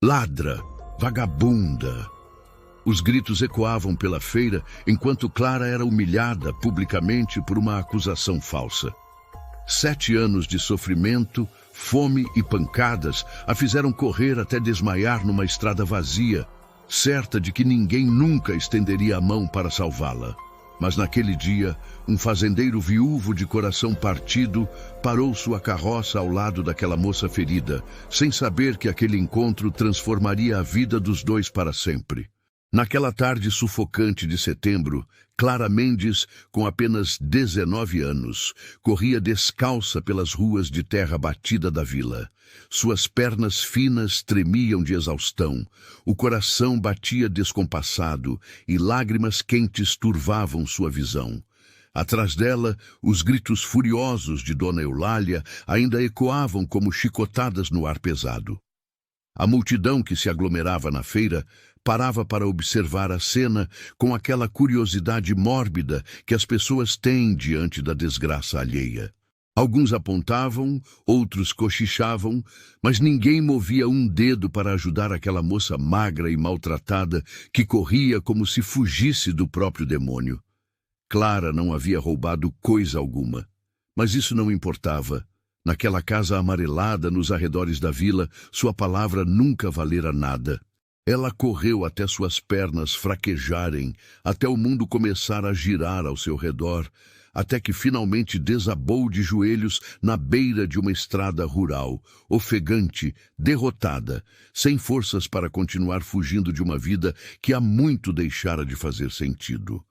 Ladra! Vagabunda! Os gritos ecoavam pela feira enquanto Clara era humilhada publicamente por uma acusação falsa. 7 anos de sofrimento, fome e pancadas a fizeram correr até desmaiar numa estrada vazia, certa de que ninguém nunca estenderia a mão para salvá-la. Mas naquele dia, um fazendeiro viúvo de coração partido parou sua carroça ao lado daquela moça ferida, sem saber que aquele encontro transformaria a vida dos dois para sempre. Naquela tarde sufocante de setembro, Clara Mendes, com apenas 19 anos, corria descalça pelas ruas de terra batida da vila. Suas pernas finas tremiam de exaustão, o coração batia descompassado e lágrimas quentes turvavam sua visão. Atrás dela, os gritos furiosos de Dona Eulália ainda ecoavam como chicotadas no ar pesado. A multidão que se aglomerava na feira parava para observar a cena com aquela curiosidade mórbida que as pessoas têm diante da desgraça alheia. Alguns apontavam, outros cochichavam, mas ninguém movia um dedo para ajudar aquela moça magra e maltratada que corria como se fugisse do próprio demônio. Clara não havia roubado coisa alguma, mas isso não importava. Naquela casa amarelada nos arredores da vila, sua palavra nunca valera nada. Ela correu até suas pernas fraquejarem, até o mundo começar a girar ao seu redor, até que finalmente desabou de joelhos na beira de uma estrada rural, ofegante, derrotada, sem forças para continuar fugindo de uma vida que há muito deixara de fazer sentido.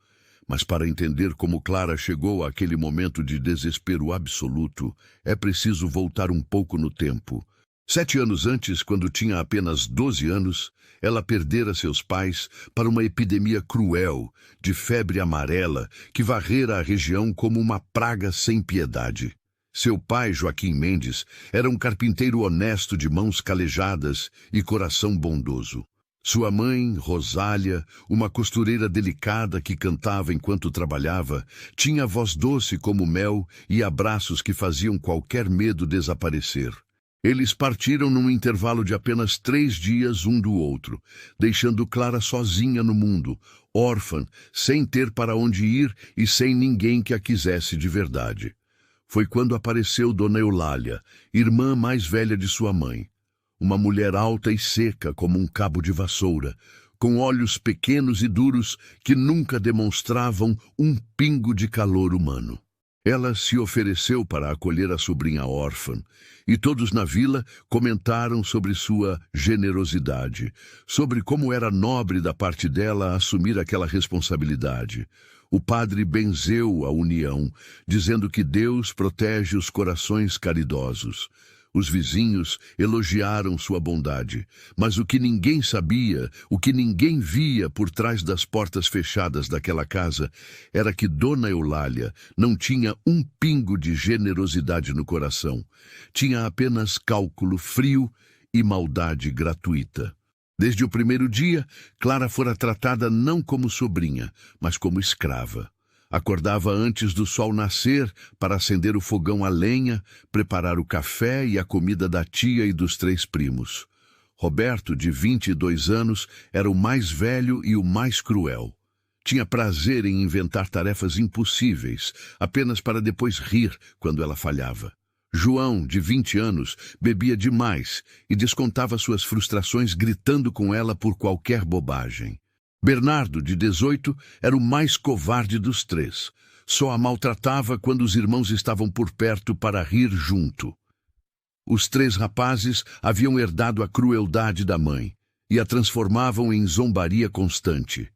Mas para entender como Clara chegou àquele momento de desespero absoluto, é preciso voltar um pouco no tempo. 7 anos antes, quando tinha apenas 12 anos, ela perdera seus pais para uma epidemia cruel de febre amarela que varrera a região como uma praga sem piedade. Seu pai, Joaquim Mendes, era um carpinteiro honesto de mãos calejadas e coração bondoso. Sua mãe, Rosália, uma costureira delicada que cantava enquanto trabalhava, tinha voz doce como mel e abraços que faziam qualquer medo desaparecer. Eles partiram num intervalo de apenas 3 dias um do outro, deixando Clara sozinha no mundo, órfã, sem ter para onde ir e sem ninguém que a quisesse de verdade. Foi quando apareceu Dona Eulália, irmã mais velha de sua mãe. Uma mulher alta e seca como um cabo de vassoura, com olhos pequenos e duros que nunca demonstravam um pingo de calor humano. Ela se ofereceu para acolher a sobrinha órfã, e todos na vila comentaram sobre sua generosidade, sobre como era nobre da parte dela assumir aquela responsabilidade. O padre benzeu a união, dizendo que Deus protege os corações caridosos. Os vizinhos elogiaram sua bondade, mas o que ninguém sabia, o que ninguém via por trás das portas fechadas daquela casa, era que Dona Eulália não tinha um pingo de generosidade no coração. Tinha apenas cálculo frio e maldade gratuita. Desde o primeiro dia, Clara fora tratada não como sobrinha, mas como escrava. Acordava antes do sol nascer para acender o fogão a lenha, preparar o café e a comida da tia e dos 3 primos. Roberto, de 22 anos, era o mais velho e o mais cruel. Tinha prazer em inventar tarefas impossíveis, apenas para depois rir quando ela falhava. João, de 20 anos, bebia demais e descontava suas frustrações gritando com ela por qualquer bobagem. Bernardo, de 18, era o mais covarde dos 3. Só a maltratava quando os irmãos estavam por perto para rir junto. Os 3 rapazes haviam herdado a crueldade da mãe e a transformavam em zombaria constante.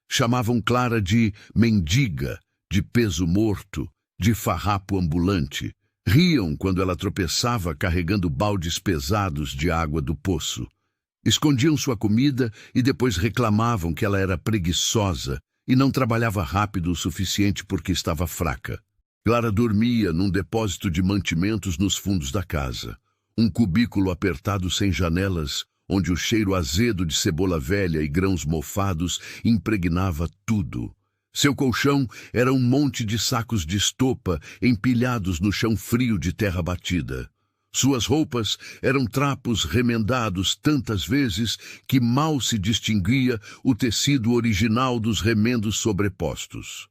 Chamavam Clara de mendiga, de peso morto, de farrapo ambulante. Riam quando ela tropeçava carregando baldes pesados de água do poço. Escondiam sua comida e depois reclamavam que ela era preguiçosa e não trabalhava rápido o suficiente porque estava fraca. Clara dormia num depósito de mantimentos nos fundos da casa. Um cubículo apertado sem janelas, onde o cheiro azedo de cebola velha e grãos mofados impregnava tudo. Seu colchão era um monte de sacos de estopa empilhados no chão frio de terra batida. Suas roupas eram trapos remendados tantas vezes que mal se distinguia o tecido original dos remendos sobrepostos.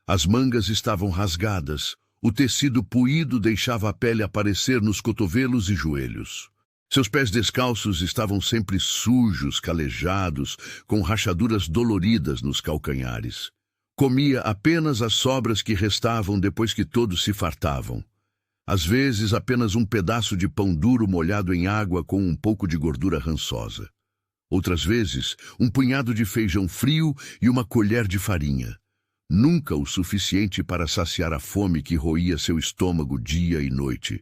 As mangas estavam rasgadas, o tecido puído deixava a pele aparecer nos cotovelos e joelhos. Seus pés descalços estavam sempre sujos, calejados, com rachaduras doloridas nos calcanhares. Comia apenas as sobras que restavam depois que todos se fartavam. Às vezes, apenas um pedaço de pão duro molhado em água com um pouco de gordura rançosa. Outras vezes, um punhado de feijão frio e uma colher de farinha. Nunca o suficiente para saciar a fome que roía seu estômago dia e noite.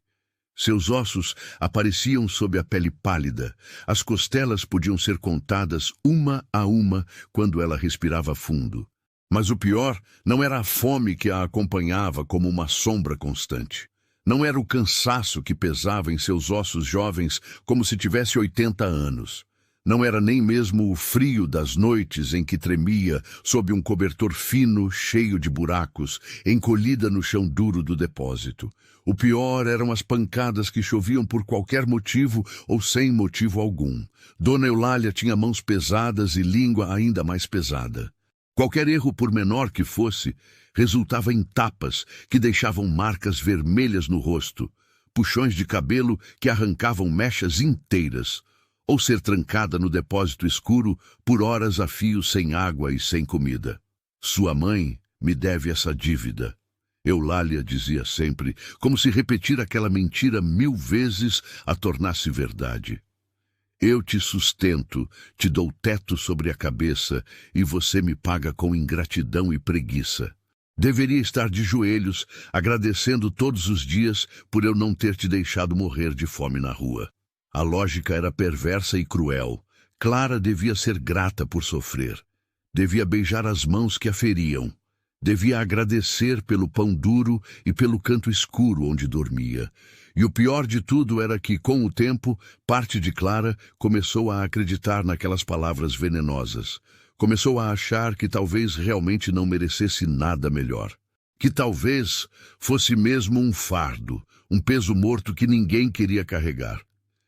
Seus ossos apareciam sob a pele pálida. As costelas podiam ser contadas uma a uma quando ela respirava fundo. Mas o pior não era a fome que a acompanhava como uma sombra constante. Não era o cansaço que pesava em seus ossos jovens como se tivesse 80 anos. Não era nem mesmo o frio das noites em que tremia sob um cobertor fino, cheio de buracos, encolhida no chão duro do depósito. O pior eram as pancadas que choviam por qualquer motivo ou sem motivo algum. Dona Eulália tinha mãos pesadas e língua ainda mais pesada. Qualquer erro, por menor que fosse, resultava em tapas que deixavam marcas vermelhas no rosto, puxões de cabelo que arrancavam mechas inteiras, ou ser trancada no depósito escuro por horas a fio sem água e sem comida. Sua mãe me deve essa dívida. Eulália dizia sempre, como se repetir aquela mentira 1000 vezes a tornasse verdade. Eu te sustento, te dou teto sobre a cabeça e você me paga com ingratidão e preguiça. Deveria estar de joelhos, agradecendo todos os dias por eu não ter te deixado morrer de fome na rua. A lógica era perversa e cruel. Clara devia ser grata por sofrer. Devia beijar as mãos que a feriam. Devia agradecer pelo pão duro e pelo canto escuro onde dormia. E o pior de tudo era que, com o tempo, parte de Clara começou a acreditar naquelas palavras venenosas. Começou a achar que talvez realmente não merecesse nada melhor. Que talvez fosse mesmo um fardo, um peso morto que ninguém queria carregar.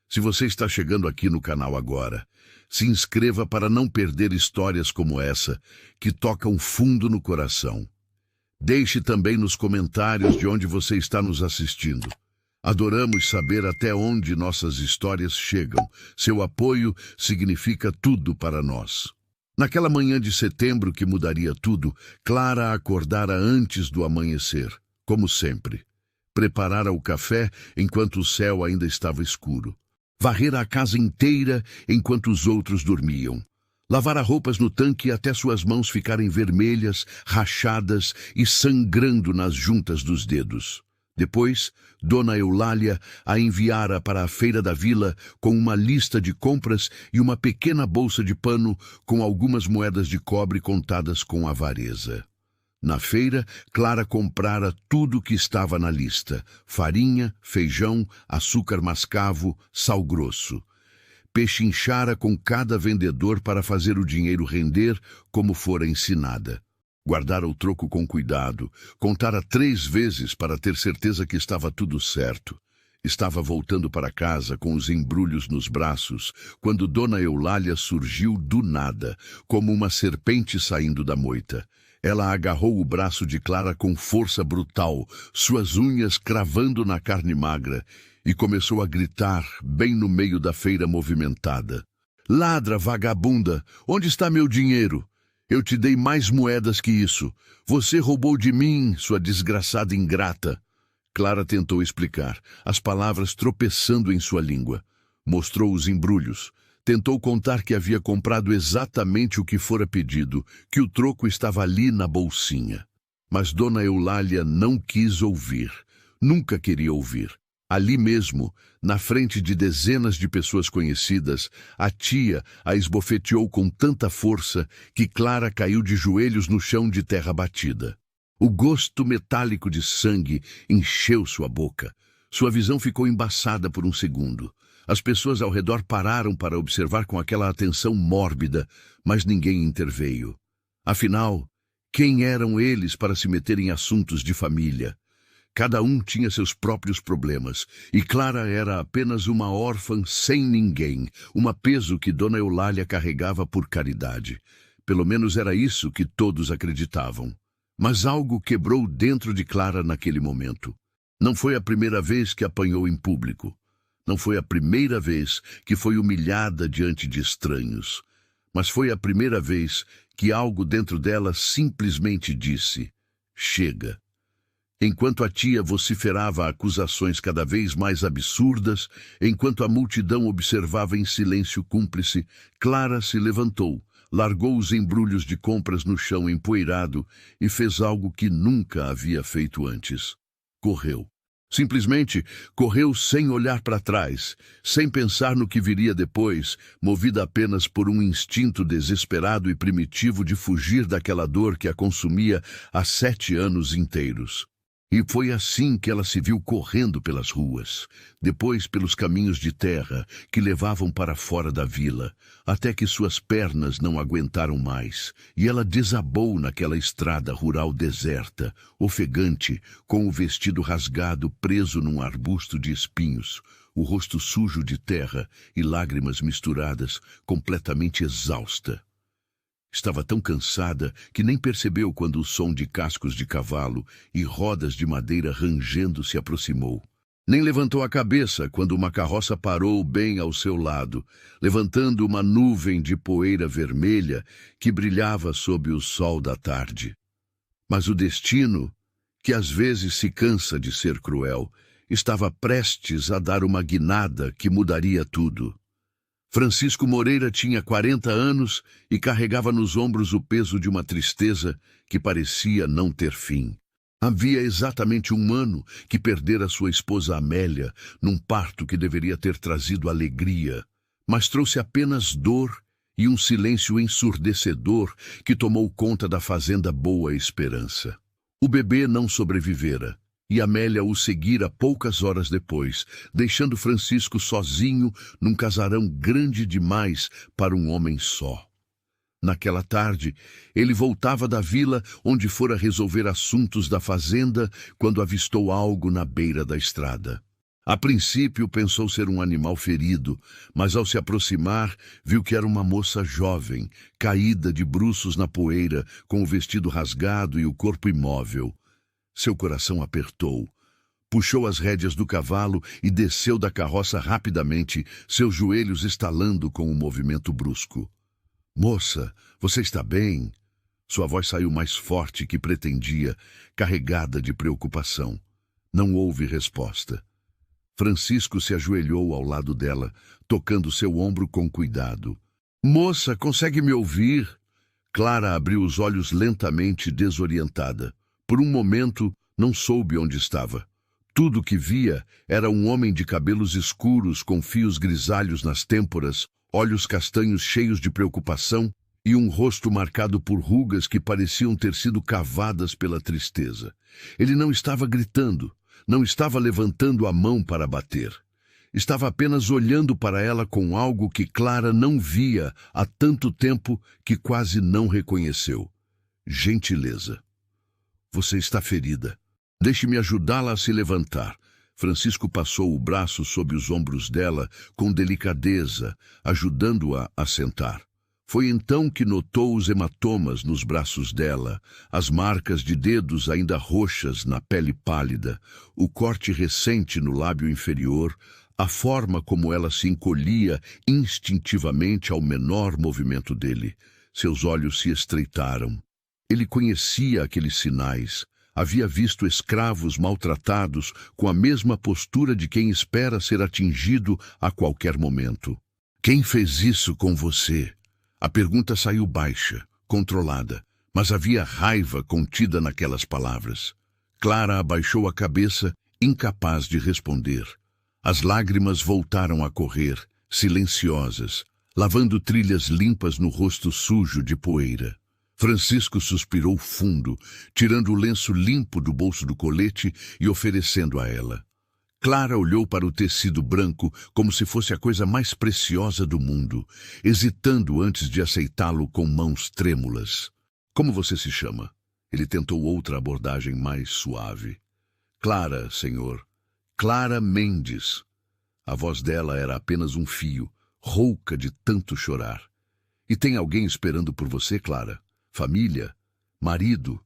Se você está chegando aqui no canal agora, se inscreva para não perder histórias como essa, que tocam fundo no coração. Deixe também nos comentários de onde você está nos assistindo. Adoramos saber até onde nossas histórias chegam. Seu apoio significa tudo para nós. Naquela manhã de setembro que mudaria tudo, Clara acordara antes do amanhecer, como sempre. Preparara o café enquanto o céu ainda estava escuro. Varrera a casa inteira enquanto os outros dormiam. Lavara roupas no tanque até suas mãos ficarem vermelhas, rachadas e sangrando nas juntas dos dedos. Depois, Dona Eulália a enviara para a feira da vila com uma lista de compras e uma pequena bolsa de pano com algumas moedas de cobre contadas com avareza. Na feira, Clara comprara tudo o que estava na lista: farinha, feijão, açúcar mascavo, sal grosso. Pechinchara com cada vendedor para fazer o dinheiro render como fora ensinada. Guardara o troco com cuidado, contara 3 vezes para ter certeza que estava tudo certo. Estava voltando para casa com os embrulhos nos braços, quando Dona Eulália surgiu do nada, como uma serpente saindo da moita. Ela agarrou o braço de Clara com força brutal, suas unhas cravando na carne magra, e começou a gritar, bem no meio da feira movimentada. "Ladra, vagabunda! Onde está meu dinheiro? Eu te dei mais moedas que isso. Você roubou de mim, sua desgraçada ingrata." Clara tentou explicar, as palavras tropeçando em sua língua. Mostrou os embrulhos. Tentou contar que havia comprado exatamente o que fora pedido, que o troco estava ali na bolsinha. Mas Dona Eulália não quis ouvir. Nunca queria ouvir. Ali mesmo, na frente de dezenas de pessoas conhecidas, a tia a esbofeteou com tanta força que Clara caiu de joelhos no chão de terra batida. O gosto metálico de sangue encheu sua boca. Sua visão ficou embaçada por um segundo. As pessoas ao redor pararam para observar com aquela atenção mórbida, mas ninguém interveio. Afinal, quem eram eles para se meter em assuntos de família? Cada um tinha seus próprios problemas, e Clara era apenas uma órfã sem ninguém, uma peso que Dona Eulália carregava por caridade. Pelo menos era isso que todos acreditavam. Mas algo quebrou dentro de Clara naquele momento. Não foi a primeira vez que apanhou em público. Não foi a primeira vez que foi humilhada diante de estranhos. Mas foi a primeira vez que algo dentro dela simplesmente disse: chega. Enquanto a tia vociferava acusações cada vez mais absurdas, enquanto a multidão observava em silêncio cúmplice, Clara se levantou, largou os embrulhos de compras no chão empoeirado e fez algo que nunca havia feito antes. Correu. Simplesmente correu sem olhar para trás, sem pensar no que viria depois, movida apenas por um instinto desesperado e primitivo de fugir daquela dor que a consumia há 7 anos inteiros. E foi assim que ela se viu correndo pelas ruas, depois pelos caminhos de terra que levavam para fora da vila, até que suas pernas não aguentaram mais, e ela desabou naquela estrada rural deserta, ofegante, com o vestido rasgado preso num arbusto de espinhos, o rosto sujo de terra e lágrimas misturadas, completamente exausta. Estava tão cansada que nem percebeu quando o som de cascos de cavalo e rodas de madeira rangendo se aproximou. Nem levantou a cabeça quando uma carroça parou bem ao seu lado, levantando uma nuvem de poeira vermelha que brilhava sob o sol da tarde. Mas o destino, que às vezes se cansa de ser cruel, estava prestes a dar uma guinada que mudaria tudo. Francisco Moreira tinha 40 anos e carregava nos ombros o peso de uma tristeza que parecia não ter fim. Havia exatamente 1 ano que perdera sua esposa Amélia num parto que deveria ter trazido alegria, mas trouxe apenas dor e um silêncio ensurdecedor que tomou conta da fazenda Boa Esperança. O bebê não sobrevivera. E Amélia o seguira poucas horas depois, deixando Francisco sozinho num casarão grande demais para um homem só. Naquela tarde, ele voltava da vila onde fora resolver assuntos da fazenda quando avistou algo na beira da estrada. A princípio pensou ser um animal ferido, mas ao se aproximar, viu que era uma moça jovem, caída de bruços na poeira, com o vestido rasgado e o corpo imóvel. Seu coração apertou. Puxou as rédeas do cavalo e desceu da carroça rapidamente, seus joelhos estalando com um movimento brusco. "Moça, você está bem?" Sua voz saiu mais forte que pretendia, carregada de preocupação. Não houve resposta. Francisco se ajoelhou ao lado dela, tocando seu ombro com cuidado. "Moça, consegue me ouvir?" Clara abriu os olhos lentamente, desorientada. Por um momento, não soube onde estava. Tudo o que via era um homem de cabelos escuros com fios grisalhos nas têmporas, olhos castanhos cheios de preocupação e um rosto marcado por rugas que pareciam ter sido cavadas pela tristeza. Ele não estava gritando, não estava levantando a mão para bater. Estava apenas olhando para ela com algo que Clara não via há tanto tempo que quase não reconheceu. Gentileza. "Você está ferida. Deixe-me ajudá-la a se levantar." Francisco passou o braço sob os ombros dela com delicadeza, ajudando-a a sentar. Foi então que notou os hematomas nos braços dela, as marcas de dedos ainda roxas na pele pálida, o corte recente no lábio inferior, a forma como ela se encolhia instintivamente ao menor movimento dele. Seus olhos se estreitaram. Ele conhecia aqueles sinais. Havia visto escravos maltratados com a mesma postura de quem espera ser atingido a qualquer momento. "Quem fez isso com você?" A pergunta saiu baixa, controlada, mas havia raiva contida naquelas palavras. Clara abaixou a cabeça, incapaz de responder. As lágrimas voltaram a correr, silenciosas, lavando trilhas limpas no rosto sujo de poeira. Francisco suspirou fundo, tirando o lenço limpo do bolso do colete e oferecendo a ela. Clara olhou para o tecido branco como se fosse a coisa mais preciosa do mundo, hesitando antes de aceitá-lo com mãos trêmulas. "Como você se chama?" Ele tentou outra abordagem mais suave. Clara, senhor. Clara Mendes. A voz dela era apenas um fio, rouca de tanto chorar. E tem alguém esperando por você, Clara? Família? Marido?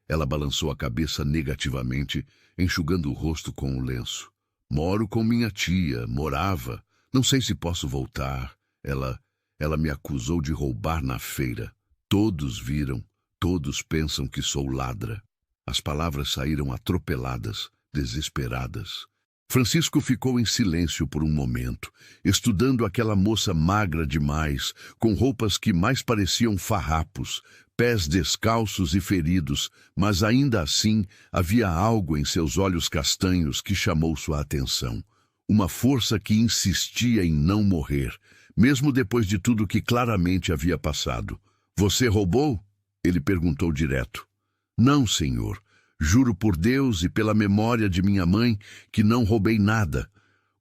Ela balançou a cabeça negativamente, enxugando o rosto com o lenço. Moro com minha tia, morava. Não sei se posso voltar. Ela me acusou de roubar na feira. Todos viram, todos pensam que sou ladra. As palavras saíram atropeladas, desesperadas. Francisco ficou em silêncio por um momento, estudando aquela moça magra demais, com roupas que mais pareciam farrapos, pés descalços e feridos, mas ainda assim havia algo em seus olhos castanhos que chamou sua atenção. Uma força que insistia em não morrer, mesmo depois de tudo que claramente havia passado. Você roubou? Ele perguntou direto. Não, senhor. Juro por Deus e pela memória de minha mãe que não roubei nada.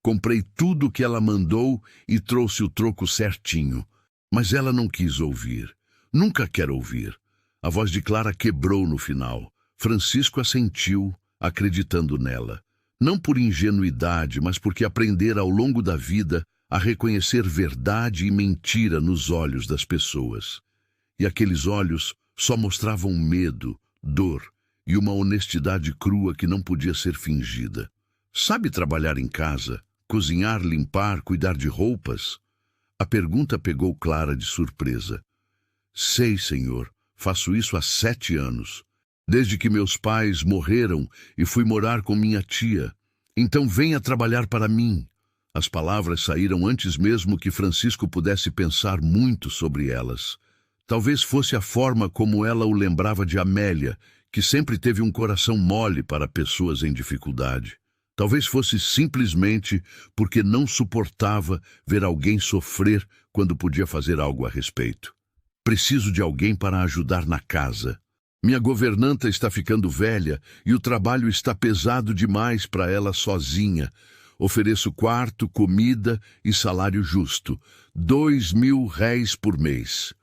Comprei tudo o que ela mandou e trouxe o troco certinho. Mas ela não quis ouvir. Nunca quer ouvir. A voz de Clara quebrou no final. Francisco assentiu, acreditando nela. Não por ingenuidade, mas porque aprendera ao longo da vida a reconhecer verdade e mentira nos olhos das pessoas. E aqueles olhos só mostravam medo, dor e uma honestidade crua que não podia ser fingida. Sabe trabalhar em casa, cozinhar, limpar, cuidar de roupas? A pergunta pegou Clara de surpresa. Sei, senhor, faço isso há 7 anos. Desde que meus pais morreram e fui morar com minha tia. Então venha trabalhar para mim. As palavras saíram antes mesmo que Francisco pudesse pensar muito sobre elas. Talvez fosse a forma como ela o lembrava de Amélia, que sempre teve um coração mole para pessoas em dificuldade. Talvez fosse simplesmente porque não suportava ver alguém sofrer quando podia fazer algo a respeito. Preciso de alguém para ajudar na casa. Minha governanta está ficando velha e o trabalho está pesado demais para ela sozinha. Ofereço quarto, comida e salário justo. 2.000 réis por mês.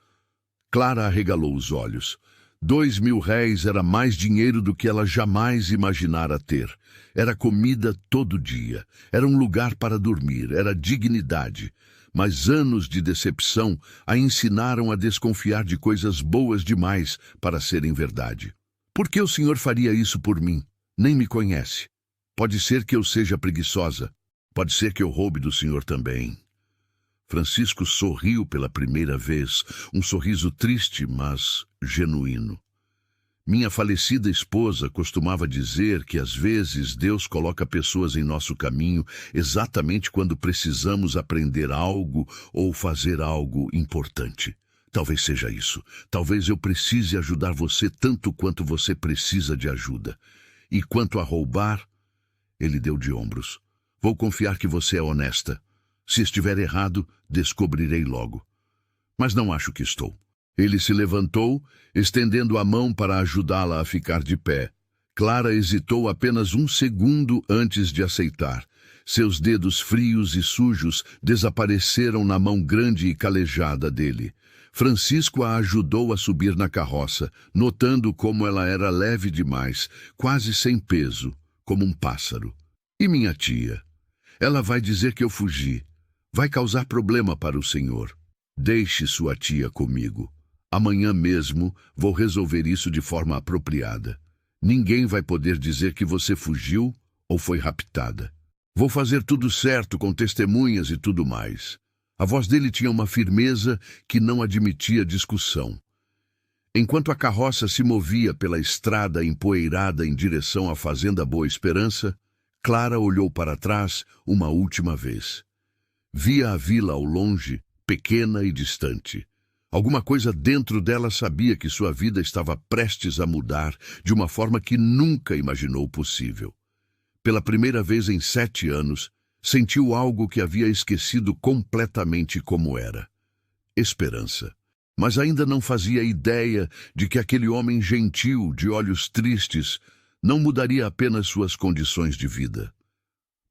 Clara arregalou os olhos. 2.000 réis era mais dinheiro do que ela jamais imaginara ter. Era comida todo dia. Era um lugar para dormir. Era dignidade. Mas anos de decepção a ensinaram a desconfiar de coisas boas demais para serem verdade. Por que o senhor faria isso por mim? Nem me conhece. Pode ser que eu seja preguiçosa. Pode ser que eu roube do senhor também. Francisco sorriu pela primeira vez, um sorriso triste, mas genuíno. Minha falecida esposa costumava dizer que às vezes Deus coloca pessoas em nosso caminho exatamente quando precisamos aprender algo ou fazer algo importante. Talvez seja isso. Talvez eu precise ajudar você tanto quanto você precisa de ajuda. E quanto a roubar, ele deu de ombros. Vou confiar que você é honesta. Se estiver errado, descobrirei logo. Mas não acho que estou. Ele se levantou, estendendo a mão para ajudá-la a ficar de pé. Clara hesitou apenas um segundo antes de aceitar. Seus dedos frios e sujos desapareceram na mão grande e calejada dele. Francisco a ajudou a subir na carroça, notando como ela era leve demais, quase sem peso, como um pássaro. E minha tia? Ela vai dizer que eu fugi. Vai causar problema para o senhor. Deixe sua tia comigo. Amanhã mesmo vou resolver isso de forma apropriada. Ninguém vai poder dizer que você fugiu ou foi raptada. Vou fazer tudo certo com testemunhas e tudo mais. A voz dele tinha uma firmeza que não admitia discussão. Enquanto a carroça se movia pela estrada empoeirada em direção à Fazenda Boa Esperança, Clara olhou para trás uma última vez. Via a vila ao longe, pequena e distante. Alguma coisa dentro dela sabia que sua vida estava prestes a mudar de uma forma que nunca imaginou possível. Pela primeira vez em 7 anos, sentiu algo que havia esquecido completamente como era. Esperança. Mas ainda não fazia ideia de que aquele homem gentil, de olhos tristes, não mudaria apenas suas condições de vida.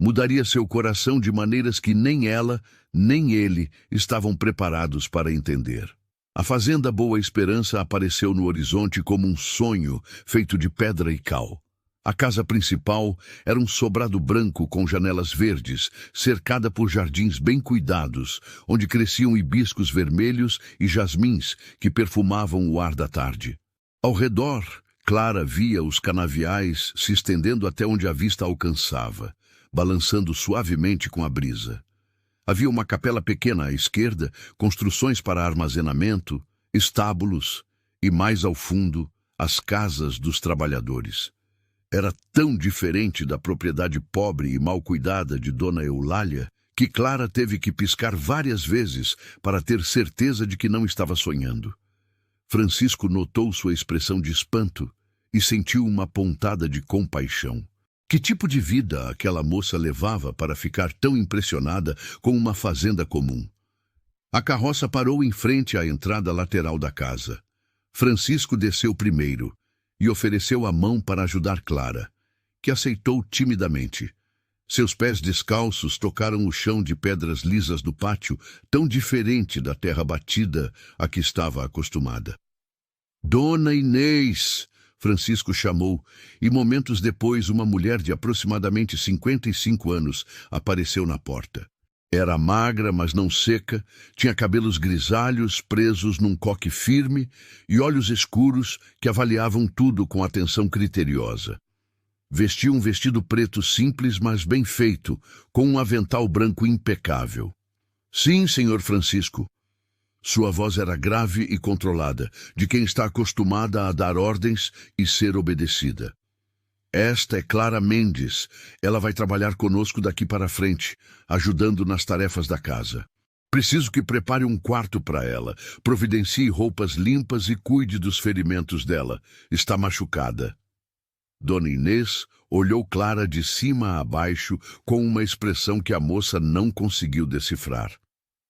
Mudaria seu coração de maneiras que nem ela, nem ele estavam preparados para entender. A Fazenda Boa Esperança apareceu no horizonte como um sonho feito de pedra e cal. A casa principal era um sobrado branco com janelas verdes, cercada por jardins bem cuidados, onde cresciam hibiscos vermelhos e jasmins que perfumavam o ar da tarde. Ao redor, Clara via os canaviais se estendendo até onde a vista alcançava, balançando suavemente com a brisa. Havia uma capela pequena à esquerda, construções para armazenamento, estábulos e, mais ao fundo, as casas dos trabalhadores. Era tão diferente da propriedade pobre e mal cuidada de Dona Eulália que Clara teve que piscar várias vezes para ter certeza de que não estava sonhando. Francisco notou sua expressão de espanto e sentiu uma pontada de compaixão. Que tipo de vida aquela moça levava para ficar tão impressionada com uma fazenda comum? A carroça parou em frente à entrada lateral da casa. Francisco desceu primeiro e ofereceu a mão para ajudar Clara, que aceitou timidamente. Seus pés descalços tocaram o chão de pedras lisas do pátio, tão diferente da terra batida a que estava acostumada. "Dona Inês!" Francisco chamou, e momentos depois uma mulher de aproximadamente 55 anos apareceu na porta. Era magra, mas não seca, tinha cabelos grisalhos presos num coque firme e olhos escuros que avaliavam tudo com atenção criteriosa. Vestia um vestido preto simples, mas bem feito, com um avental branco impecável. "Sim, senhor Francisco." Sua voz era grave e controlada, de quem está acostumada a dar ordens e ser obedecida. "Esta é Clara Mendes. Ela vai trabalhar conosco daqui para frente, ajudando nas tarefas da casa. Preciso que prepare um quarto para ela, providencie roupas limpas e cuide dos ferimentos dela. Está machucada." Dona Inês olhou Clara de cima a baixo com uma expressão que a moça não conseguiu decifrar.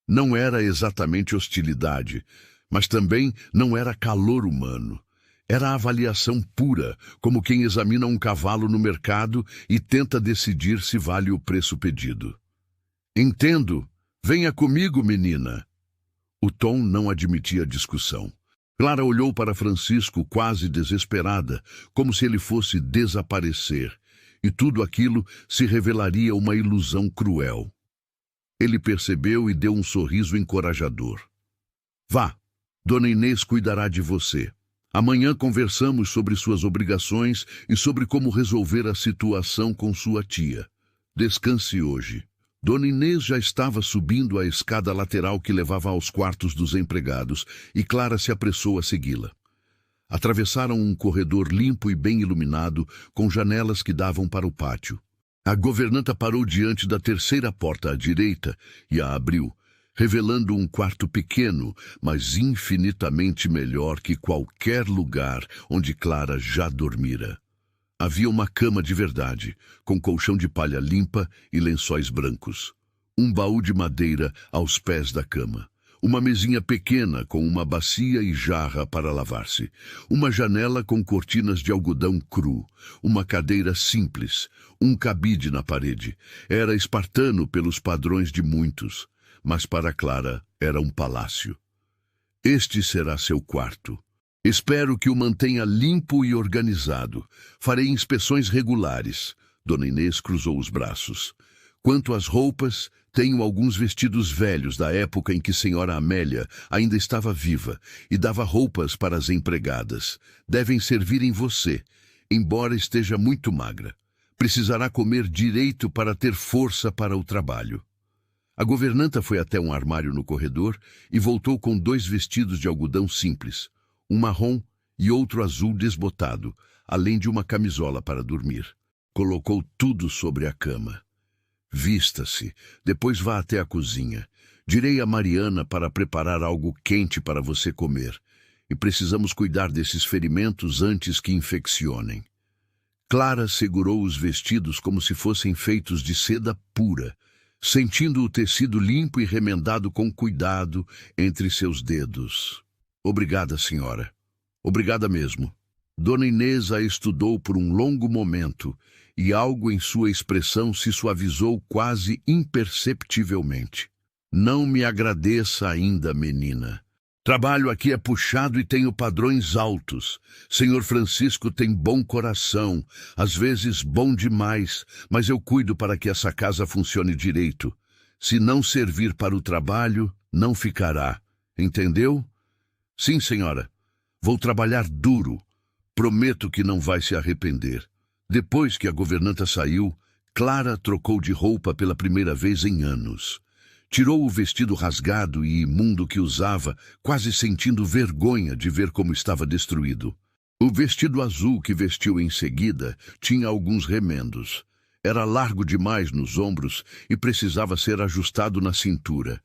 Não era exatamente hostilidade, mas também não era calor humano. Era avaliação pura, como quem examina um cavalo no mercado e tenta decidir se vale o preço pedido. "Entendo. Venha comigo, menina." O tom não admitia discussão. Clara olhou para Francisco quase desesperada, como se ele fosse desaparecer, e tudo aquilo se revelaria uma ilusão cruel. Ele percebeu e deu um sorriso encorajador. "Vá, Dona Inês cuidará de você. Amanhã conversamos sobre suas obrigações e sobre como resolver a situação com sua tia. Descanse hoje." Dona Inês já estava subindo a escada lateral que levava aos quartos dos empregados e Clara se apressou a segui-la. Atravessaram um corredor limpo e bem iluminado, com janelas que davam para o pátio. A governanta parou diante da terceira porta à direita e a abriu, revelando um quarto pequeno, mas infinitamente melhor que qualquer lugar onde Clara já dormira. Havia uma cama de verdade, com colchão de palha limpa e lençóis brancos. Um baú de madeira aos pés da cama. Uma mesinha pequena com uma bacia e jarra para lavar-se. Uma janela com cortinas de algodão cru. Uma cadeira simples. Um cabide na parede. Era espartano pelos padrões de muitos, mas para Clara era um palácio. "Este será seu quarto. Espero que o mantenha limpo e organizado. Farei inspeções regulares." Dona Inês cruzou os braços. "Quanto às roupas, tenho alguns vestidos velhos da época em que Senhora Amélia ainda estava viva e dava roupas para as empregadas. Devem servir em você, embora esteja muito magra. Precisará comer direito para ter força para o trabalho." A governanta foi até um armário no corredor e voltou com 2 vestidos de algodão simples, um marrom e outro azul desbotado, além de uma camisola para dormir. Colocou tudo sobre a cama. "Vista-se, depois vá até a cozinha. Direi a Mariana para preparar algo quente para você comer. E precisamos cuidar desses ferimentos antes que infeccionem." Clara segurou os vestidos como se fossem feitos de seda pura, sentindo o tecido limpo e remendado com cuidado entre seus dedos. "Obrigada, senhora. Obrigada mesmo." Dona Inês a estudou por um longo momento e algo em sua expressão se suavizou quase imperceptivelmente. "Não me agradeça ainda, menina. Trabalho aqui é puxado e tenho padrões altos. Senhor Francisco tem bom coração, às vezes bom demais, mas eu cuido para que essa casa funcione direito. Se não servir para o trabalho, não ficará. Entendeu? Sim, senhora. Vou trabalhar duro. Prometo que não vai se arrepender. Depois que a governanta saiu, Clara trocou de roupa pela primeira vez em anos. Tirou o vestido rasgado e imundo que usava, quase sentindo vergonha de ver como estava destruído. O vestido azul que vestiu em seguida tinha alguns remendos. Era largo demais nos ombros e precisava ser ajustado na cintura,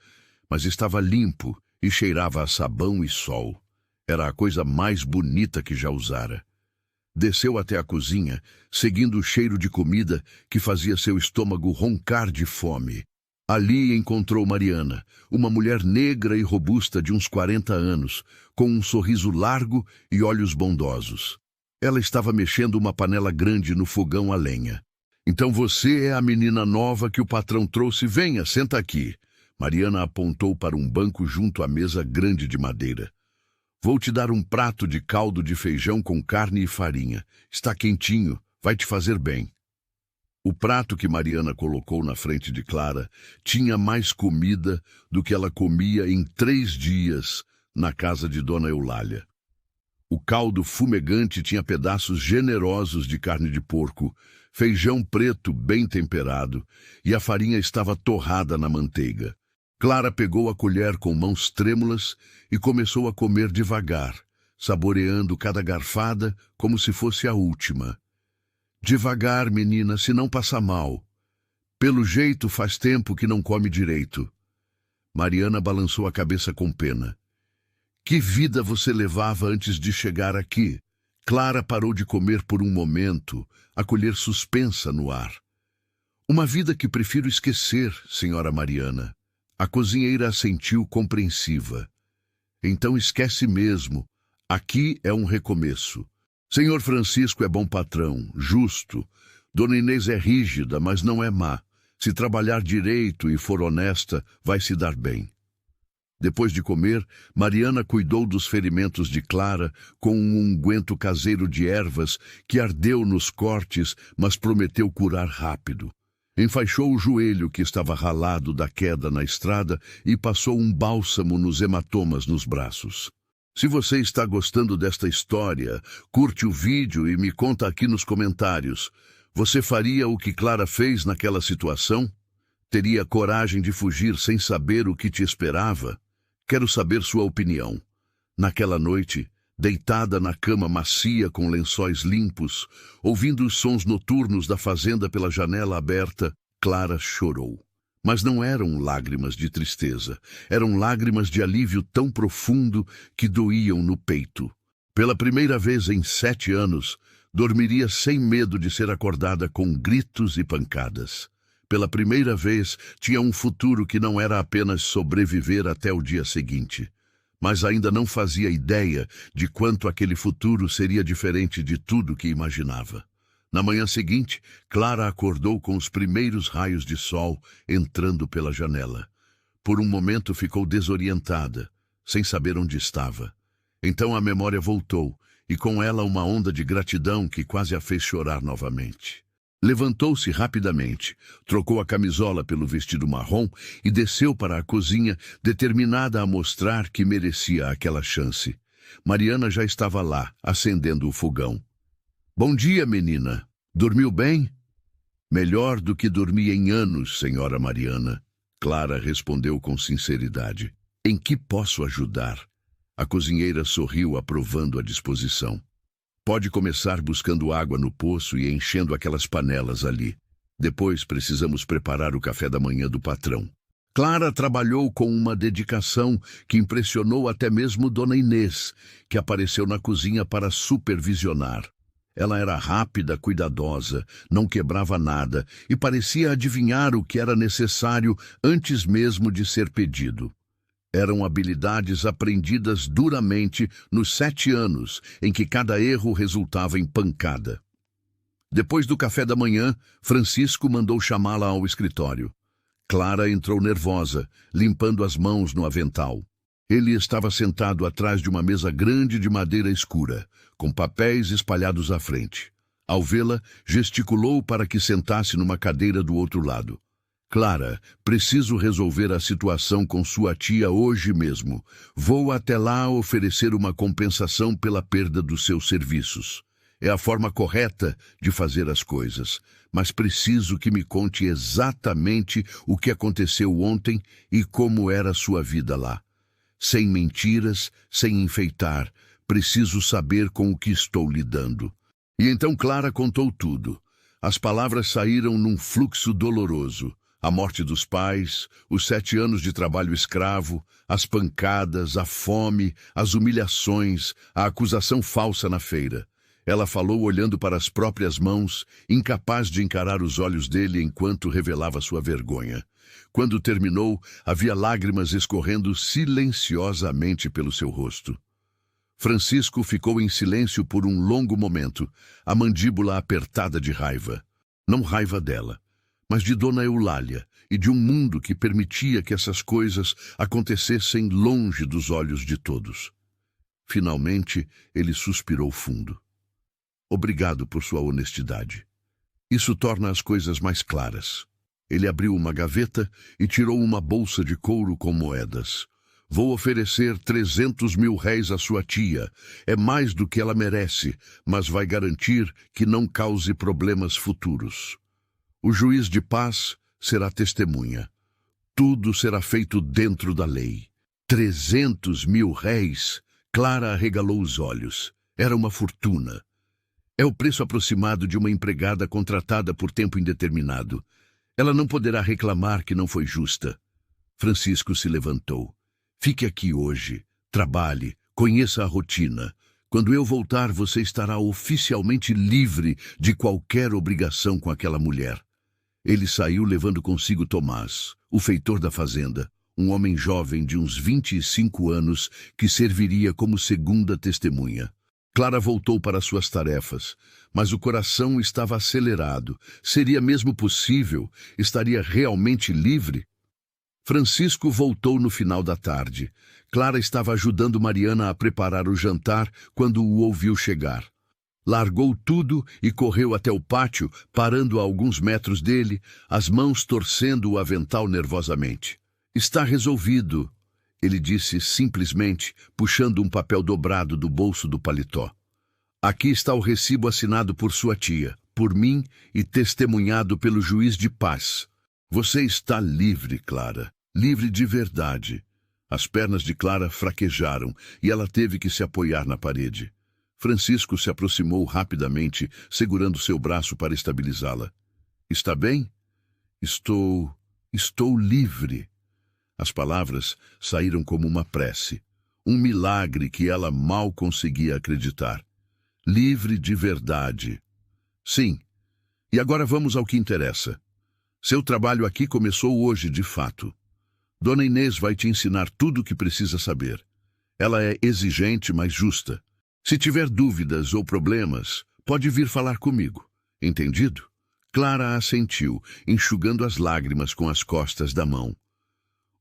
mas estava limpo e cheirava a sabão e sol. Era a coisa mais bonita que já usara. Desceu até a cozinha, seguindo o cheiro de comida que fazia seu estômago roncar de fome. Ali encontrou Mariana, uma mulher negra e robusta de uns 40 anos, com um sorriso largo e olhos bondosos. Ela estava mexendo uma panela grande no fogão a lenha. Então você é a menina nova que o patrão trouxe? Venha, senta aqui. Mariana apontou para um banco junto à mesa grande de madeira. Vou te dar um prato de caldo de feijão com carne e farinha. Está quentinho, vai te fazer bem. O prato que Mariana colocou na frente de Clara tinha mais comida do que ela comia em 3 dias na casa de Dona Eulália. O caldo fumegante tinha pedaços generosos de carne de porco, feijão preto bem temperado e a farinha estava torrada na manteiga. Clara pegou a colher com mãos trêmulas e começou a comer devagar, saboreando cada garfada como se fosse a última. Devagar, menina, se não passa mal. Pelo jeito faz tempo que não come direito. Mariana balançou a cabeça com pena. Que vida você levava antes de chegar aqui? Clara parou de comer por um momento, a colher suspensa no ar. Uma vida que prefiro esquecer, senhora Mariana. A cozinheira assentiu compreensiva. Então esquece mesmo. Aqui é um recomeço. Senhor Francisco é bom patrão, justo. Dona Inês é rígida, mas não é má. Se trabalhar direito e for honesta, vai se dar bem. Depois de comer, Mariana cuidou dos ferimentos de Clara com um unguento caseiro de ervas que ardeu nos cortes, mas prometeu curar rápido. Enfaixou o joelho que estava ralado da queda na estrada e passou um bálsamo nos hematomas nos braços. Se você está gostando desta história, curte o vídeo e me conta aqui nos comentários. Você faria o que Clara fez naquela situação? Teria coragem de fugir sem saber o que te esperava? Quero saber sua opinião. Naquela noite, deitada na cama macia com lençóis limpos, ouvindo os sons noturnos da fazenda pela janela aberta, Clara chorou. Mas não eram lágrimas de tristeza, eram lágrimas de alívio tão profundo que doíam no peito. Pela primeira vez em 7 anos, dormiria sem medo de ser acordada com gritos e pancadas. Pela primeira vez, tinha um futuro que não era apenas sobreviver até o dia seguinte. Mas ainda não fazia ideia de quanto aquele futuro seria diferente de tudo que imaginava. Na manhã seguinte, Clara acordou com os primeiros raios de sol entrando pela janela. Por um momento ficou desorientada, sem saber onde estava. Então a memória voltou, e com ela uma onda de gratidão que quase a fez chorar novamente. Levantou-se rapidamente, trocou a camisola pelo vestido marrom e desceu para a cozinha, determinada a mostrar que merecia aquela chance. Mariana já estava lá, acendendo o fogão. Bom dia, menina. Dormiu bem? Melhor do que dormi em anos, senhora Mariana. Clara respondeu com sinceridade. Em que posso ajudar? A cozinheira sorriu, aprovando a disposição. Pode começar buscando água no poço e enchendo aquelas panelas ali. Depois precisamos preparar o café da manhã do patrão. Clara trabalhou com uma dedicação que impressionou até mesmo Dona Inês, que apareceu na cozinha para supervisionar. Ela era rápida, cuidadosa, não quebrava nada e parecia adivinhar o que era necessário antes mesmo de ser pedido. Eram habilidades aprendidas duramente nos 7 anos, em que cada erro resultava em pancada. Depois do café da manhã, Francisco mandou chamá-la ao escritório. Clara entrou nervosa, limpando as mãos no avental. Ele estava sentado atrás de uma mesa grande de madeira escura, com papéis espalhados à frente. Ao vê-la, gesticulou para que sentasse numa cadeira do outro lado. Clara, preciso resolver a situação com sua tia hoje mesmo. Vou até lá oferecer uma compensação pela perda dos seus serviços. É a forma correta de fazer as coisas, mas preciso que me conte exatamente o que aconteceu ontem e como era a sua vida lá. Sem mentiras, sem enfeitar, preciso saber com o que estou lidando. E então Clara contou tudo. As palavras saíram num fluxo doloroso. A morte dos pais, os 7 anos de trabalho escravo, as pancadas, a fome, as humilhações, a acusação falsa na feira. Ela falou olhando para as próprias mãos, incapaz de encarar os olhos dele enquanto revelava sua vergonha. Quando terminou, havia lágrimas escorrendo silenciosamente pelo seu rosto. Francisco ficou em silêncio por um longo momento, a mandíbula apertada de raiva. Não raiva dela, mas de Dona Eulália e de um mundo que permitia que essas coisas acontecessem longe dos olhos de todos. Finalmente, ele suspirou fundo. Obrigado por sua honestidade. Isso torna as coisas mais claras. Ele abriu uma gaveta e tirou uma bolsa de couro com moedas. Vou oferecer 300 mil réis à sua tia. É mais do que ela merece, mas vai garantir que não cause problemas futuros. O juiz de paz será testemunha. Tudo será feito dentro da lei. 300 mil réis? Clara arregalou os olhos. Era uma fortuna. É o preço aproximado de uma empregada contratada por tempo indeterminado. Ela não poderá reclamar que não foi justa. Francisco se levantou. Fique aqui hoje. Trabalhe. Conheça a rotina. Quando eu voltar, você estará oficialmente livre de qualquer obrigação com aquela mulher. Ele saiu levando consigo Tomás, o feitor da fazenda, um homem jovem de uns 25 anos que serviria como segunda testemunha. Clara voltou para suas tarefas, mas o coração estava acelerado. Seria mesmo possível? Estaria realmente livre? Francisco voltou no final da tarde. Clara estava ajudando Mariana a preparar o jantar quando o ouviu chegar. Largou tudo e correu até o pátio, parando a alguns metros dele, as mãos torcendo o avental nervosamente. Está resolvido, ele disse simplesmente, puxando um papel dobrado do bolso do paletó. Aqui está o recibo assinado por sua tia, por mim e testemunhado pelo juiz de paz. Você está livre, Clara. Livre de verdade. As pernas de Clara fraquejaram e ela teve que se apoiar na parede. Francisco se aproximou rapidamente, segurando seu braço para estabilizá-la. Está bem? Estou livre. As palavras saíram como uma prece. Um milagre que ela mal conseguia acreditar. Livre de verdade. Sim. E agora vamos ao que interessa. Seu trabalho aqui começou hoje, de fato. Dona Inês vai te ensinar tudo o que precisa saber. Ela é exigente, mas justa. Se tiver dúvidas ou problemas, pode vir falar comigo. Entendido? Clara assentiu, enxugando as lágrimas com as costas da mão.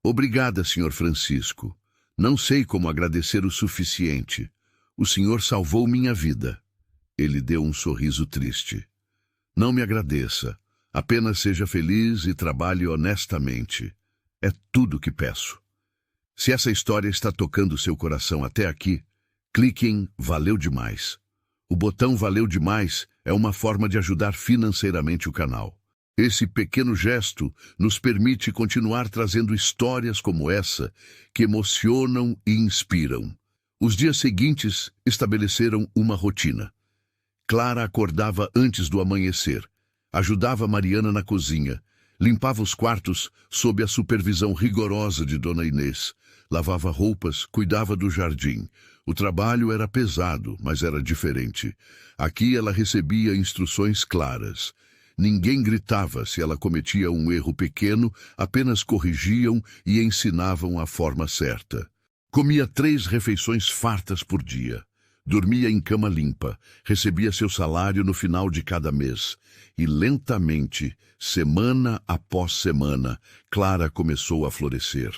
Obrigada, Sr. Francisco. Não sei como agradecer o suficiente. O senhor salvou minha vida. Ele deu um sorriso triste. Não me agradeça. Apenas seja feliz e trabalhe honestamente. É tudo que peço. Se essa história está tocando seu coração até aqui, clique em Valeu Demais. O botão Valeu Demais é uma forma de ajudar financeiramente o canal. Esse pequeno gesto nos permite continuar trazendo histórias como essa que emocionam e inspiram. Os dias seguintes estabeleceram uma rotina. Clara acordava antes do amanhecer, ajudava Mariana na cozinha, limpava os quartos sob a supervisão rigorosa de Dona Inês, lavava roupas, cuidava do jardim. O trabalho era pesado, mas era diferente. Aqui ela recebia instruções claras. Ninguém gritava se ela cometia um erro pequeno, apenas corrigiam e ensinavam a forma certa. Comia 3 refeições fartas por dia. Dormia em cama limpa, recebia seu salário no final de cada mês. E lentamente, semana após semana, Clara começou a florescer.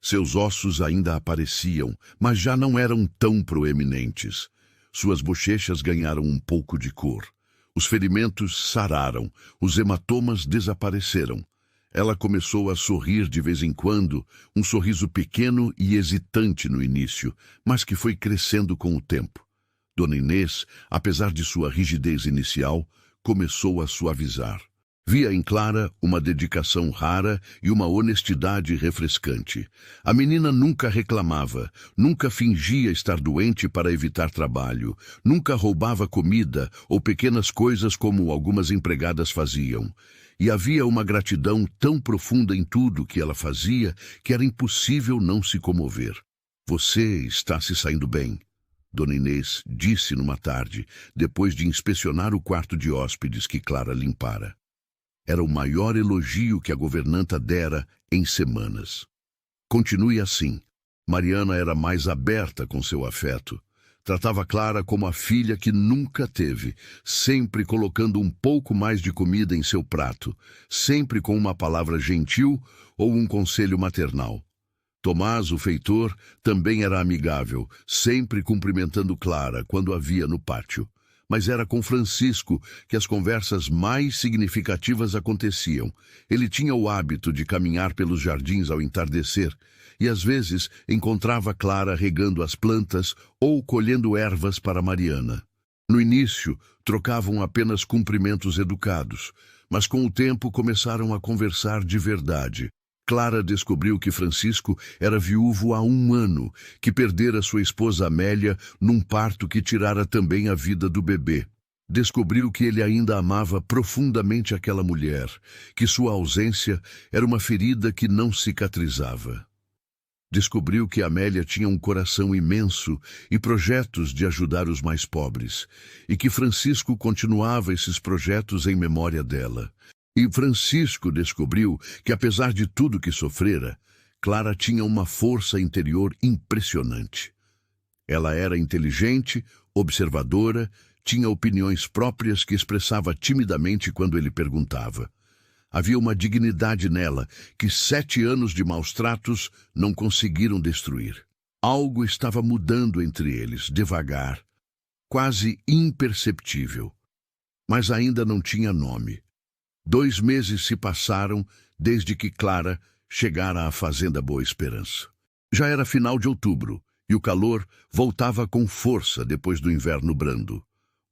Seus ossos ainda apareciam, mas já não eram tão proeminentes. Suas bochechas ganharam um pouco de cor. Os ferimentos sararam, os hematomas desapareceram. Ela começou a sorrir de vez em quando, um sorriso pequeno e hesitante no início, mas que foi crescendo com o tempo. Dona Inês, apesar de sua rigidez inicial, começou a suavizar. Via em Clara uma dedicação rara e uma honestidade refrescante. A menina nunca reclamava, nunca fingia estar doente para evitar trabalho, nunca roubava comida ou pequenas coisas como algumas empregadas faziam. E havia uma gratidão tão profunda em tudo que ela fazia que era impossível não se comover. Você está se saindo bem, Dona Inês disse numa tarde, depois de inspecionar o quarto de hóspedes que Clara limpara. Era o maior elogio que a governanta dera em semanas. Continue assim. Mariana era mais aberta com seu afeto. Tratava Clara como a filha que nunca teve, sempre colocando um pouco mais de comida em seu prato, sempre com uma palavra gentil ou um conselho maternal. Tomás, o feitor, também era amigável, sempre cumprimentando Clara quando a via no pátio. Mas era com Francisco que as conversas mais significativas aconteciam. Ele tinha o hábito de caminhar pelos jardins ao entardecer e às vezes encontrava Clara regando as plantas ou colhendo ervas para Mariana. No início, trocavam apenas cumprimentos educados, mas com o tempo começaram a conversar de verdade. Clara descobriu que Francisco era viúvo há 1 ano, que perdera sua esposa Amélia num parto que tirara também a vida do bebê. Descobriu que ele ainda amava profundamente aquela mulher, que sua ausência era uma ferida que não cicatrizava. Descobriu que Amélia tinha um coração imenso e projetos de ajudar os mais pobres, e que Francisco continuava esses projetos em memória dela. E Francisco descobriu que, apesar de tudo que sofrera, Clara tinha uma força interior impressionante. Ela era inteligente, observadora, tinha opiniões próprias que expressava timidamente quando ele perguntava. Havia uma dignidade nela que 7 anos de maus tratos não conseguiram destruir. Algo estava mudando entre eles, devagar, quase imperceptível. Mas ainda não tinha nome. 2 meses se passaram desde que Clara chegara à fazenda Boa Esperança. Já era final de outubro e o calor voltava com força depois do inverno brando.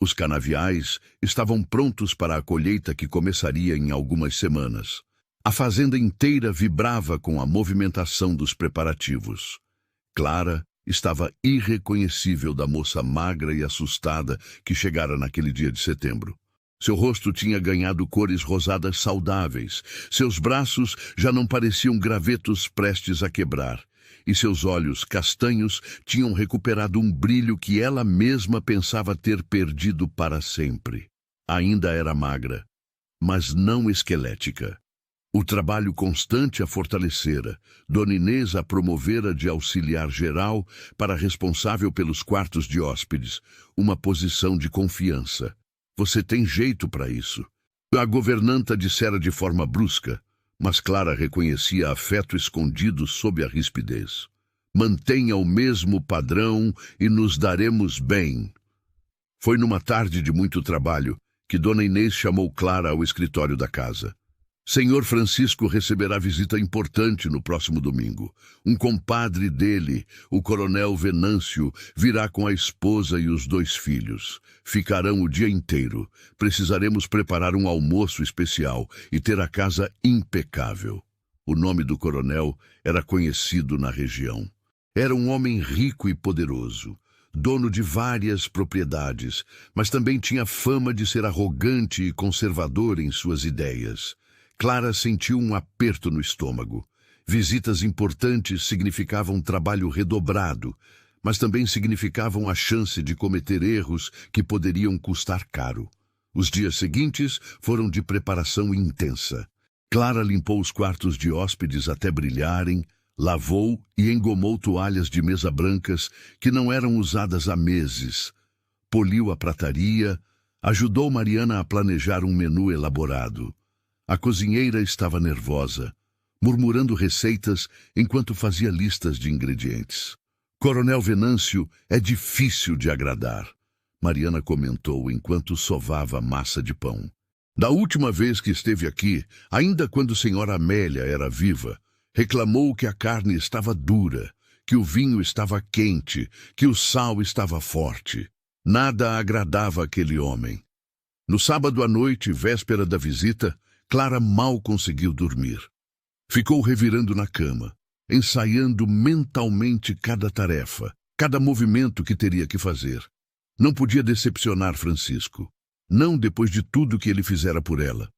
Os canaviais estavam prontos para a colheita que começaria em algumas semanas. A fazenda inteira vibrava com a movimentação dos preparativos. Clara estava irreconhecível da moça magra e assustada que chegara naquele dia de setembro. Seu rosto tinha ganhado cores rosadas saudáveis, seus braços já não pareciam gravetos prestes a quebrar, e seus olhos castanhos tinham recuperado um brilho que ela mesma pensava ter perdido para sempre. Ainda era magra, mas não esquelética. O trabalho constante a fortalecera. Dona Inês a promovera de auxiliar geral para responsável pelos quartos de hóspedes, uma posição de confiança. Você tem jeito para isso. A governanta dissera de forma brusca, mas Clara reconhecia afeto escondido sob a rispidez. Mantenha o mesmo padrão e nos daremos bem. Foi numa tarde de muito trabalho que Dona Inês chamou Clara ao escritório da casa. Senhor Francisco receberá visita importante no próximo domingo. Um compadre dele, o coronel Venâncio, virá com a esposa e os 2 filhos. Ficarão o dia inteiro. Precisaremos preparar um almoço especial e ter a casa impecável. O nome do coronel era conhecido na região. Era um homem rico e poderoso, dono de várias propriedades, mas também tinha fama de ser arrogante e conservador em suas ideias. Clara sentiu um aperto no estômago. Visitas importantes significavam trabalho redobrado, mas também significavam a chance de cometer erros que poderiam custar caro. Os dias seguintes foram de preparação intensa. Clara limpou os quartos de hóspedes até brilharem, lavou e engomou toalhas de mesa brancas que não eram usadas há meses. Poliu a prataria, ajudou Mariana a planejar um menu elaborado. A cozinheira estava nervosa. murmurando receitas enquanto fazia listas de ingredientes. Coronel Venâncio é difícil de agradar, Mariana comentou enquanto sovava massa de pão. Da última vez que esteve aqui, ainda quando senhora Amélia era viva, reclamou que a carne estava dura, que o vinho estava quente, que o sal estava forte. Nada agradava aquele homem. No sábado à noite, véspera da visita, Clara mal conseguiu dormir. Ficou revirando na cama, ensaiando mentalmente cada tarefa, cada movimento que teria que fazer. Não podia decepcionar Francisco, não depois de tudo que ele fizera por ela.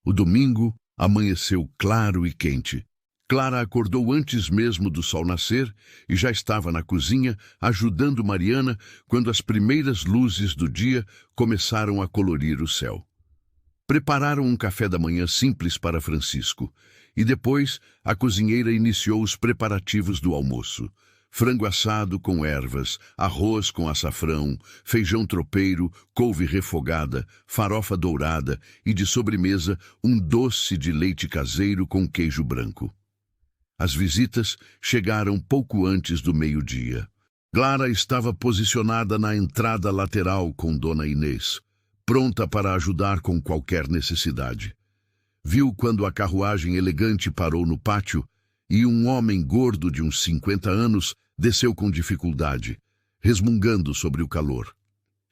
O domingo amanheceu claro e quente. Clara acordou antes mesmo do sol nascer e já estava na cozinha ajudando Mariana quando as primeiras luzes do dia começaram a colorir o céu. Prepararam um café da manhã simples para Francisco e depois a cozinheira iniciou os preparativos do almoço. Frango assado com ervas, arroz com açafrão, feijão tropeiro, couve refogada, farofa dourada e de sobremesa um doce de leite caseiro com queijo branco. As visitas chegaram pouco antes do meio-dia. Clara estava posicionada na entrada lateral com Dona Inês, pronta para ajudar com qualquer necessidade. Viu quando a carruagem elegante parou no pátio e um homem gordo de uns 50 anos desceu com dificuldade, resmungando sobre o calor.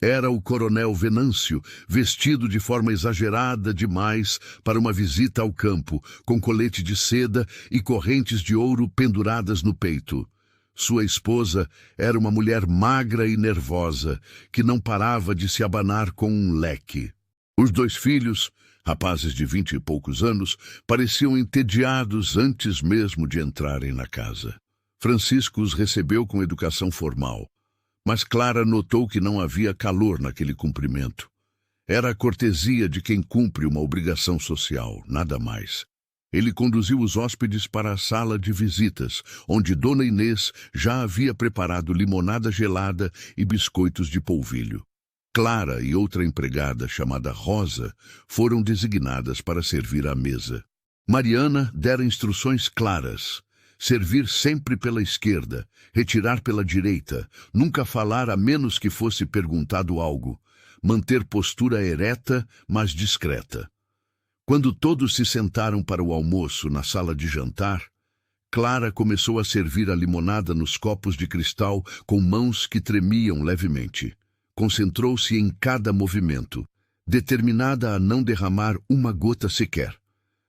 Era o Coronel Venâncio, vestido de forma exagerada demais para uma visita ao campo, com colete de seda e correntes de ouro penduradas no peito. Sua esposa era uma mulher magra e nervosa, que não parava de se abanar com um leque. Os 2 filhos, rapazes de 20 e poucos anos, pareciam entediados antes mesmo de entrarem na casa. Francisco os recebeu com educação formal, mas Clara notou que não havia calor naquele cumprimento. Era a cortesia de quem cumpre uma obrigação social, nada mais. Ele conduziu os hóspedes para a sala de visitas, onde Dona Inês já havia preparado limonada gelada e biscoitos de polvilho. Clara e outra empregada, chamada Rosa, foram designadas para servir à mesa. Mariana dera instruções claras: servir sempre pela esquerda, retirar pela direita, nunca falar a menos que fosse perguntado algo, manter postura ereta, mas discreta. Quando todos se sentaram para o almoço na sala de jantar, Clara começou a servir a limonada nos copos de cristal com mãos que tremiam levemente. Concentrou-se em cada movimento, determinada a não derramar uma gota sequer.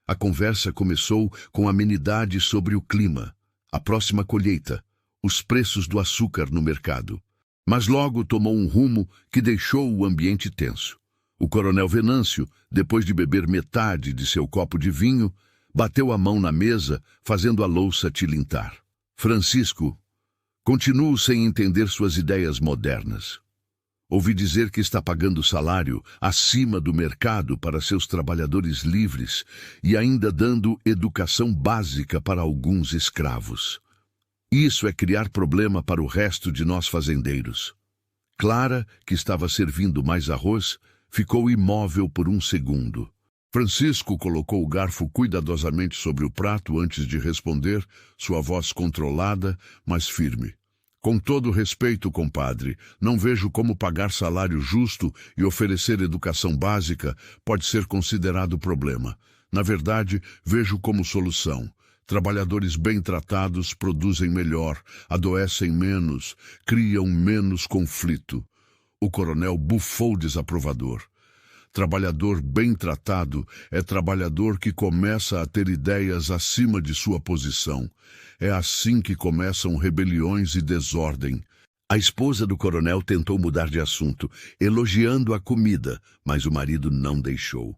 A conversa começou com amenidade sobre o clima, a próxima colheita, os preços do açúcar no mercado. Mas logo tomou um rumo que deixou o ambiente tenso. O Coronel Venâncio, depois de beber metade de seu copo de vinho, bateu a mão na mesa, fazendo a louça tilintar. Francisco, continuo sem entender suas ideias modernas. Ouvi dizer que está pagando salário acima do mercado para seus trabalhadores livres e ainda dando educação básica para alguns escravos. Isso é criar problema para o resto de nós fazendeiros. Clara, que estava servindo mais arroz, ficou imóvel por um segundo. Francisco colocou o garfo cuidadosamente sobre o prato antes de responder, sua voz controlada, mas firme. Com todo respeito, compadre, não vejo como pagar salário justo e oferecer educação básica pode ser considerado problema. Na verdade, vejo como solução. Trabalhadores bem tratados produzem melhor, adoecem menos, criam menos conflito. O coronel bufou desaprovador. Trabalhador bem tratado é trabalhador que começa a ter ideias acima de sua posição. É assim que começam rebeliões e desordem. A esposa do coronel tentou mudar de assunto, elogiando a comida, mas o marido não deixou.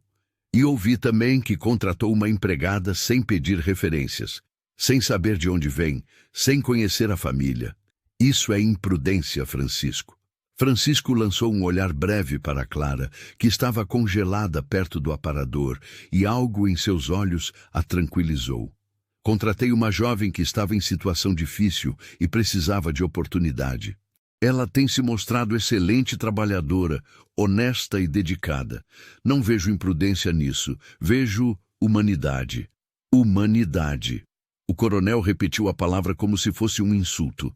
E ouvi também que contratou uma empregada sem pedir referências, sem saber de onde vem, sem conhecer a família. Isso é imprudência, Francisco. Francisco lançou um olhar breve para Clara, que estava congelada perto do aparador, e algo em seus olhos a tranquilizou. Contratei uma jovem que estava em situação difícil e precisava de oportunidade. Ela tem se mostrado excelente trabalhadora, honesta e dedicada. Não vejo imprudência nisso, vejo humanidade. Humanidade. O coronel repetiu a palavra como se fosse um insulto.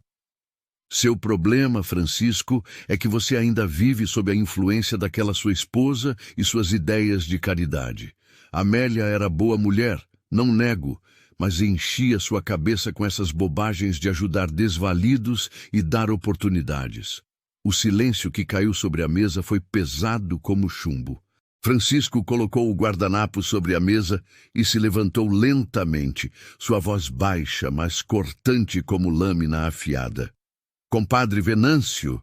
Seu problema, Francisco, é que você ainda vive sob a influência daquela sua esposa e suas ideias de caridade. Amélia era boa mulher, não nego, mas enchia sua cabeça com essas bobagens de ajudar desvalidos e dar oportunidades. O silêncio que caiu sobre a mesa foi pesado como chumbo. Francisco colocou o guardanapo sobre a mesa e se levantou lentamente, sua voz baixa, mas cortante como lâmina afiada. Compadre Venâncio,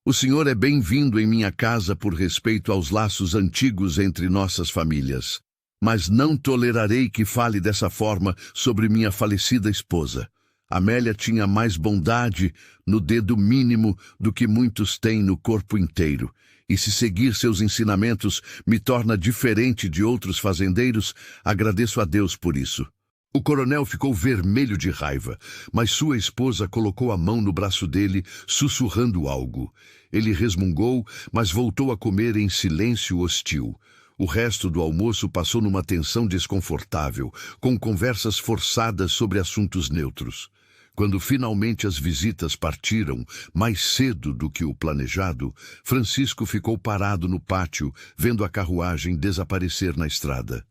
o senhor é bem-vindo em minha casa por respeito aos laços antigos entre nossas famílias, mas não tolerarei que fale dessa forma sobre minha falecida esposa. Amélia tinha mais bondade no dedo mínimo do que muitos têm no corpo inteiro, e se seguir seus ensinamentos me torna diferente de outros fazendeiros, agradeço a Deus por isso. O coronel ficou vermelho de raiva, mas sua esposa colocou a mão no braço dele, sussurrando algo. Ele resmungou, mas voltou a comer em silêncio hostil. O resto do almoço passou numa tensão desconfortável, com conversas forçadas sobre assuntos neutros. Quando finalmente as visitas partiram, mais cedo do que o planejado, Francisco ficou parado no pátio, vendo a carruagem desaparecer na estrada.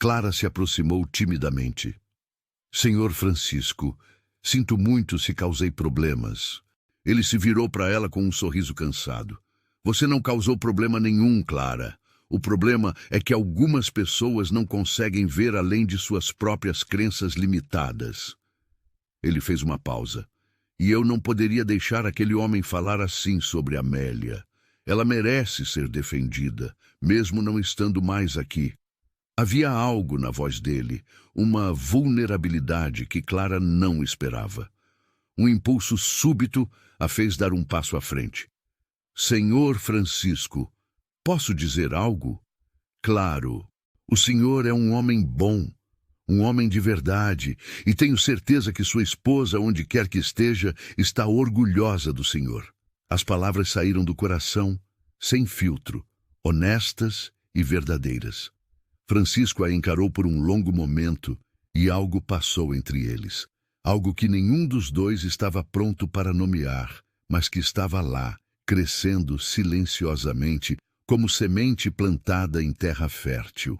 Clara se aproximou timidamente. Senhor Francisco, sinto muito se causei problemas. Ele se virou para ela com um sorriso cansado. Você não causou problema nenhum, Clara. O problema é que algumas pessoas não conseguem ver além de suas próprias crenças limitadas. Ele fez uma pausa. E eu não poderia deixar aquele homem falar assim sobre Amélia. Ela merece ser defendida, mesmo não estando mais aqui. Havia algo na voz dele, uma vulnerabilidade que Clara não esperava. Um impulso súbito a fez dar um passo à frente. Senhor Francisco, posso dizer algo? Claro, o senhor é um homem bom, um homem de verdade, e tenho certeza que sua esposa, onde quer que esteja, está orgulhosa do senhor. As palavras saíram do coração, sem filtro, honestas e verdadeiras. Francisco a encarou por um longo momento e algo passou entre eles. Algo que nenhum dos dois estava pronto para nomear, mas que estava lá, crescendo silenciosamente, como semente plantada em terra fértil.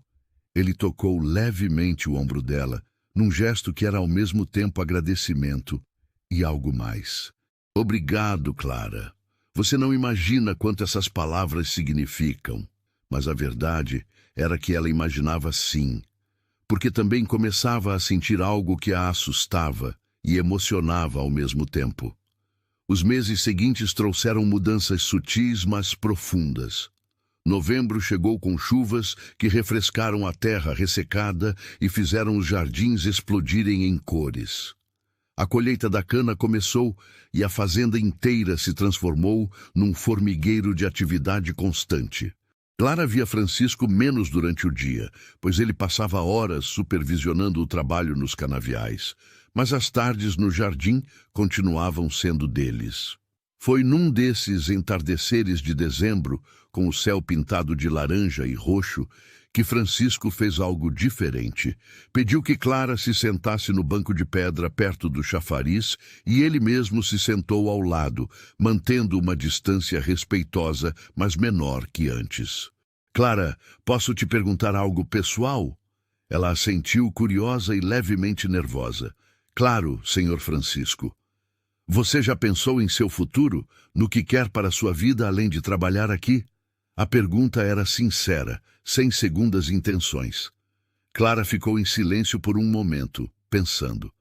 Ele tocou levemente o ombro dela, num gesto que era ao mesmo tempo agradecimento e algo mais. Obrigado, Clara. Você não imagina quanto essas palavras significam, mas a verdade era que ela imaginava sim, porque também começava a sentir algo que a assustava e emocionava ao mesmo tempo. Os meses seguintes trouxeram mudanças sutis, mas profundas. Novembro chegou com chuvas que refrescaram a terra ressecada e fizeram os jardins explodirem em cores. A colheita da cana começou e a fazenda inteira se transformou num formigueiro de atividade constante. Clara via Francisco menos durante o dia, pois ele passava horas supervisionando o trabalho nos canaviais, mas as tardes no jardim continuavam sendo deles. Foi num desses entardeceres de dezembro, com o céu pintado de laranja e roxo, que Francisco fez algo diferente. Pediu que Clara se sentasse no banco de pedra perto do chafariz e ele mesmo se sentou ao lado, mantendo uma distância respeitosa, mas menor que antes. Clara, posso te perguntar algo pessoal? Ela assentiu, curiosa e levemente nervosa. Claro, senhor Francisco. Você já pensou em seu futuro, no que quer para sua vida além de trabalhar aqui? A pergunta era sincera, sem segundas intenções. Clara ficou em silêncio por um momento, pensando.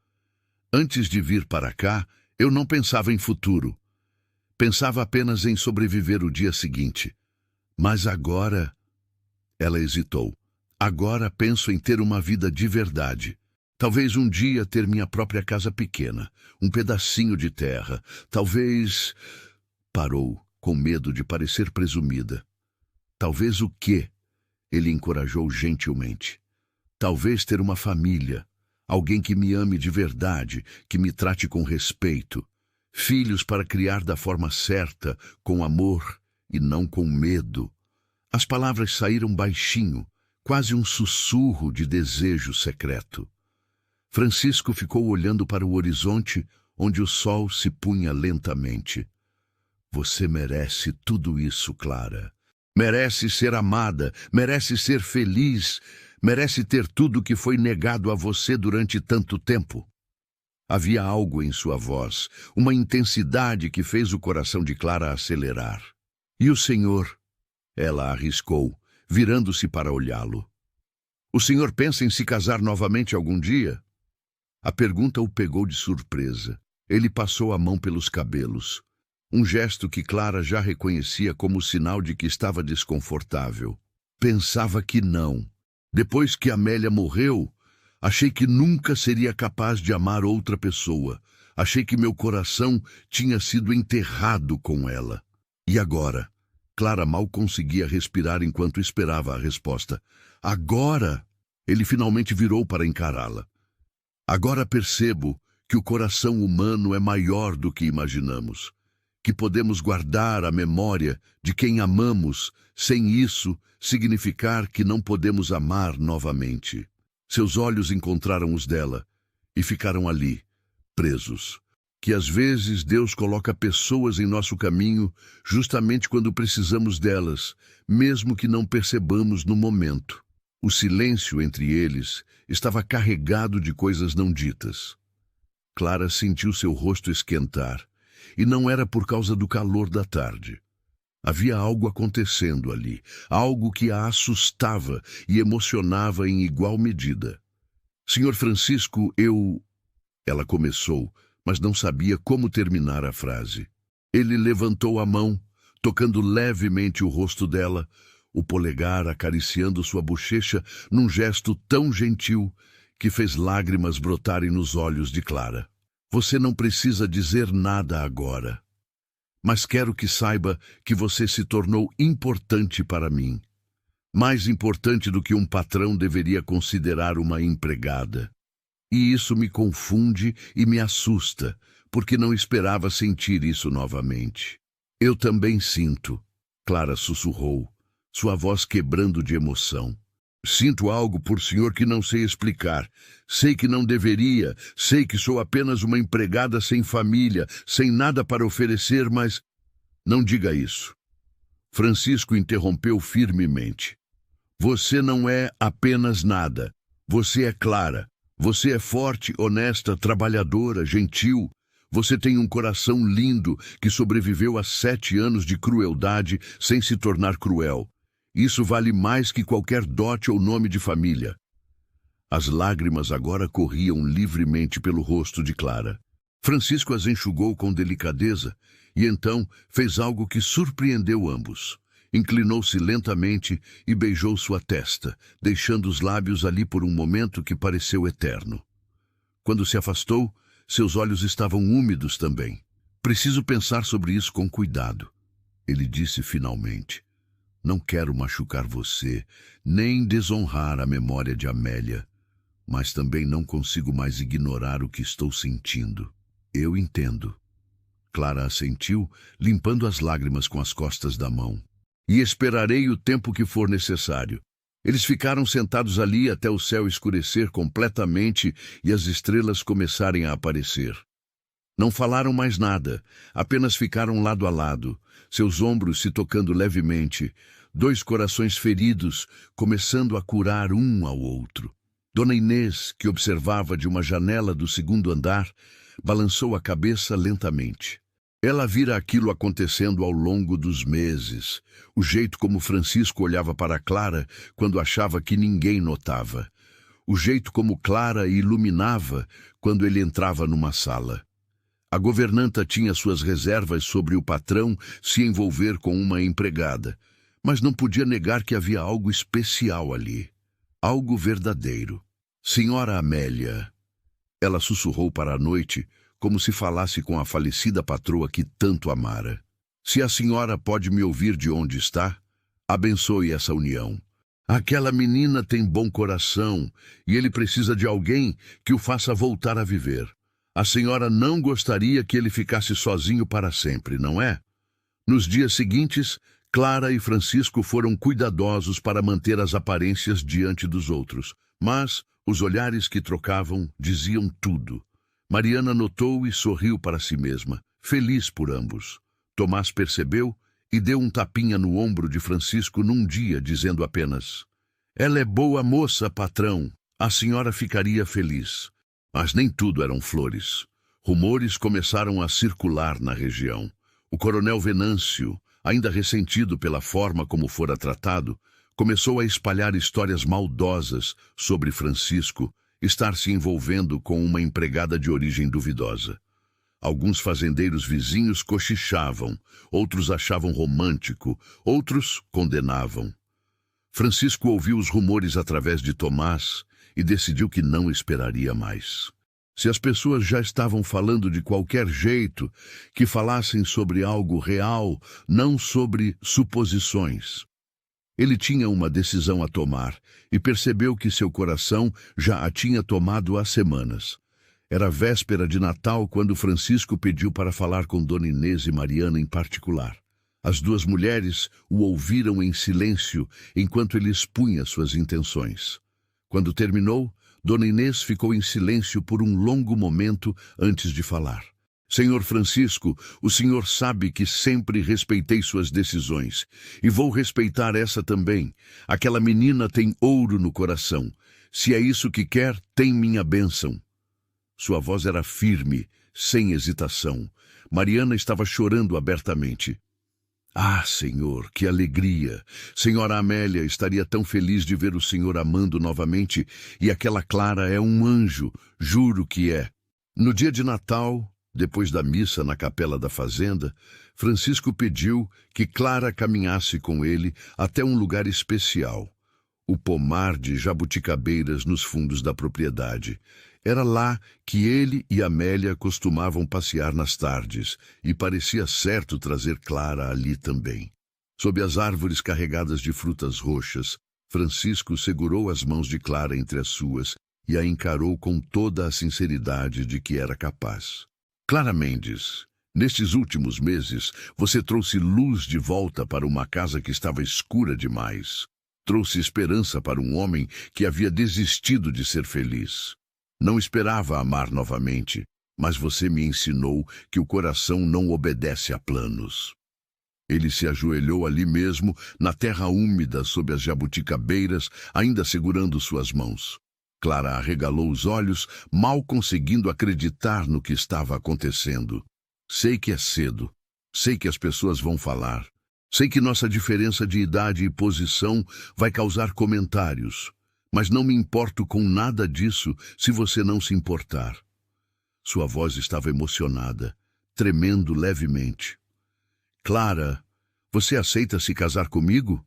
Antes de vir para cá, eu não pensava em futuro. Pensava apenas em sobreviver o dia seguinte. Mas agora... Ela hesitou. Agora penso em ter uma vida de verdade. Talvez um dia ter minha própria casa pequena, um pedacinho de terra. Talvez... Parou, com medo de parecer presumida. Talvez o quê? Ele encorajou gentilmente. Talvez ter uma família, alguém que me ame de verdade, que me trate com respeito. Filhos para criar da forma certa, com amor e não com medo. As palavras saíram baixinho, quase um sussurro de desejo secreto. Francisco ficou olhando para o horizonte, onde o sol se punha lentamente. Você merece tudo isso, Clara. Merece ser amada, merece ser feliz, merece ter tudo que foi negado a você durante tanto tempo. Havia algo em sua voz, uma intensidade que fez o coração de Clara acelerar. E o senhor? Ela arriscou, virando-se para olhá-lo. O senhor pensa em se casar novamente algum dia? A pergunta o pegou de surpresa. Ele passou a mão pelos cabelos. Um gesto que Clara já reconhecia como sinal de que estava desconfortável. Pensava que não. Depois que Amélia morreu, achei que nunca seria capaz de amar outra pessoa. Achei que meu coração tinha sido enterrado com ela. E agora? Clara mal conseguia respirar enquanto esperava a resposta. Agora! Ele finalmente virou para encará-la. Agora percebo que o coração humano é maior do que imaginamos. Que podemos guardar a memória de quem amamos, sem isso significar que não podemos amar novamente. Seus olhos encontraram os dela e ficaram ali, presos. Que às vezes Deus coloca pessoas em nosso caminho justamente quando precisamos delas, mesmo que não percebamos no momento. O silêncio entre eles estava carregado de coisas não ditas. Clara sentiu seu rosto esquentar, e não era por causa do calor da tarde. Havia algo acontecendo ali, algo que a assustava e emocionava em igual medida. Senhor Francisco, Ela começou, mas não sabia como terminar a frase. Ele levantou a mão, tocando levemente o rosto dela, o polegar acariciando sua bochecha num gesto tão gentil que fez lágrimas brotarem nos olhos de Clara. Você não precisa dizer nada agora, mas quero que saiba que você se tornou importante para mim. Mais importante do que um patrão deveria considerar uma empregada. E isso me confunde e me assusta, porque não esperava sentir isso novamente. Eu também sinto, Clara sussurrou, sua voz quebrando de emoção. Sinto algo por senhor que não sei explicar. Sei que não deveria, sei que sou apenas uma empregada sem família, sem nada para oferecer, mas... Não diga isso. Francisco interrompeu firmemente. Você não é apenas nada. Você é Clara. Você é forte, honesta, trabalhadora, gentil. Você tem um coração lindo que sobreviveu a 7 anos de crueldade sem se tornar cruel. Isso vale mais que qualquer dote ou nome de família. As lágrimas agora corriam livremente pelo rosto de Clara. Francisco as enxugou com delicadeza e então fez algo que surpreendeu ambos. Inclinou-se lentamente e beijou sua testa, deixando os lábios ali por um momento que pareceu eterno. Quando se afastou, seus olhos estavam úmidos também. Preciso pensar sobre isso com cuidado, ele disse finalmente. Não quero machucar você, nem desonrar a memória de Amélia, mas também não consigo mais ignorar o que estou sentindo. Eu entendo. Clara assentiu, limpando as lágrimas com as costas da mão. E esperarei o tempo que for necessário. Eles ficaram sentados ali até o céu escurecer completamente e as estrelas começarem a aparecer. Não falaram mais nada, apenas ficaram lado a lado, seus ombros se tocando levemente, 2 corações feridos começando a curar um ao outro. Dona Inês, que observava de uma janela do 2º andar, balançou a cabeça lentamente. Ela vira aquilo acontecendo ao longo dos meses, o jeito como Francisco olhava para Clara quando achava que ninguém notava, o jeito como Clara iluminava quando ele entrava numa sala. A governanta tinha suas reservas sobre o patrão se envolver com uma empregada, mas não podia negar que havia algo especial ali, algo verdadeiro. Senhora Amélia, ela sussurrou para a noite, como se falasse com a falecida patroa que tanto amara. Se a senhora pode me ouvir de onde está, abençoe essa união. Aquela menina tem bom coração e ele precisa de alguém que o faça voltar a viver. A senhora não gostaria que ele ficasse sozinho para sempre, não é? Nos dias seguintes, Clara e Francisco foram cuidadosos para manter as aparências diante dos outros, mas Os olhares que trocavam diziam tudo. Mariana notou e sorriu para si mesma, feliz por ambos. Tomás percebeu e deu um tapinha no ombro de Francisco num dia, dizendo apenas: "Ela é boa moça, patrão. A senhora ficaria feliz." Mas nem tudo eram flores. Rumores começaram a circular na região. O coronel Venâncio, ainda ressentido pela forma como fora tratado, começou a espalhar histórias maldosas sobre Francisco estar se envolvendo com uma empregada de origem duvidosa. Alguns fazendeiros vizinhos cochichavam, outros achavam romântico, outros condenavam. Francisco ouviu os rumores através de Tomás e decidiu que não esperaria mais. Se as pessoas já estavam falando de qualquer jeito, que falassem sobre algo real, não sobre suposições. Ele tinha uma decisão a tomar e percebeu que seu coração já a tinha tomado há semanas. Era véspera de Natal quando Francisco pediu para falar com Dona Inês e Mariana em particular. As duas mulheres o ouviram em silêncio enquanto ele expunha suas intenções. Quando terminou, Dona Inês ficou em silêncio por um longo momento antes de falar. "Senhor Francisco, o senhor sabe que sempre respeitei suas decisões, e vou respeitar essa também. Aquela menina tem ouro no coração. Se é isso que quer, tem minha bênção." Sua voz era firme, sem hesitação. Mariana estava chorando abertamente. "Ah, senhor, que alegria! Senhora Amélia estaria tão feliz de ver o senhor amando novamente, e aquela Clara é um anjo, juro que é." No dia de Natal, depois da missa na capela da fazenda, Francisco pediu que Clara caminhasse com ele até um lugar especial, o pomar de jabuticabeiras nos fundos da propriedade. Era lá que ele e Amélia costumavam passear nas tardes, e parecia certo trazer Clara ali também. Sob as árvores carregadas de frutas roxas, Francisco segurou as mãos de Clara entre as suas e a encarou com toda a sinceridade de que era capaz. "Clara Mendes, nestes últimos meses, você trouxe luz de volta para uma casa que estava escura demais. Trouxe esperança para um homem que havia desistido de ser feliz. Não esperava amar novamente, mas você me ensinou que o coração não obedece a planos." Ele se ajoelhou ali mesmo, na terra úmida sob as jabuticabeiras, ainda segurando suas mãos. Clara arregalou os olhos, mal conseguindo acreditar no que estava acontecendo. "Sei que é cedo. Sei que as pessoas vão falar. Sei que nossa diferença de idade e posição vai causar comentários. Mas não me importo com nada disso se você não se importar." Sua voz estava emocionada, tremendo levemente. "Clara, você aceita se casar comigo?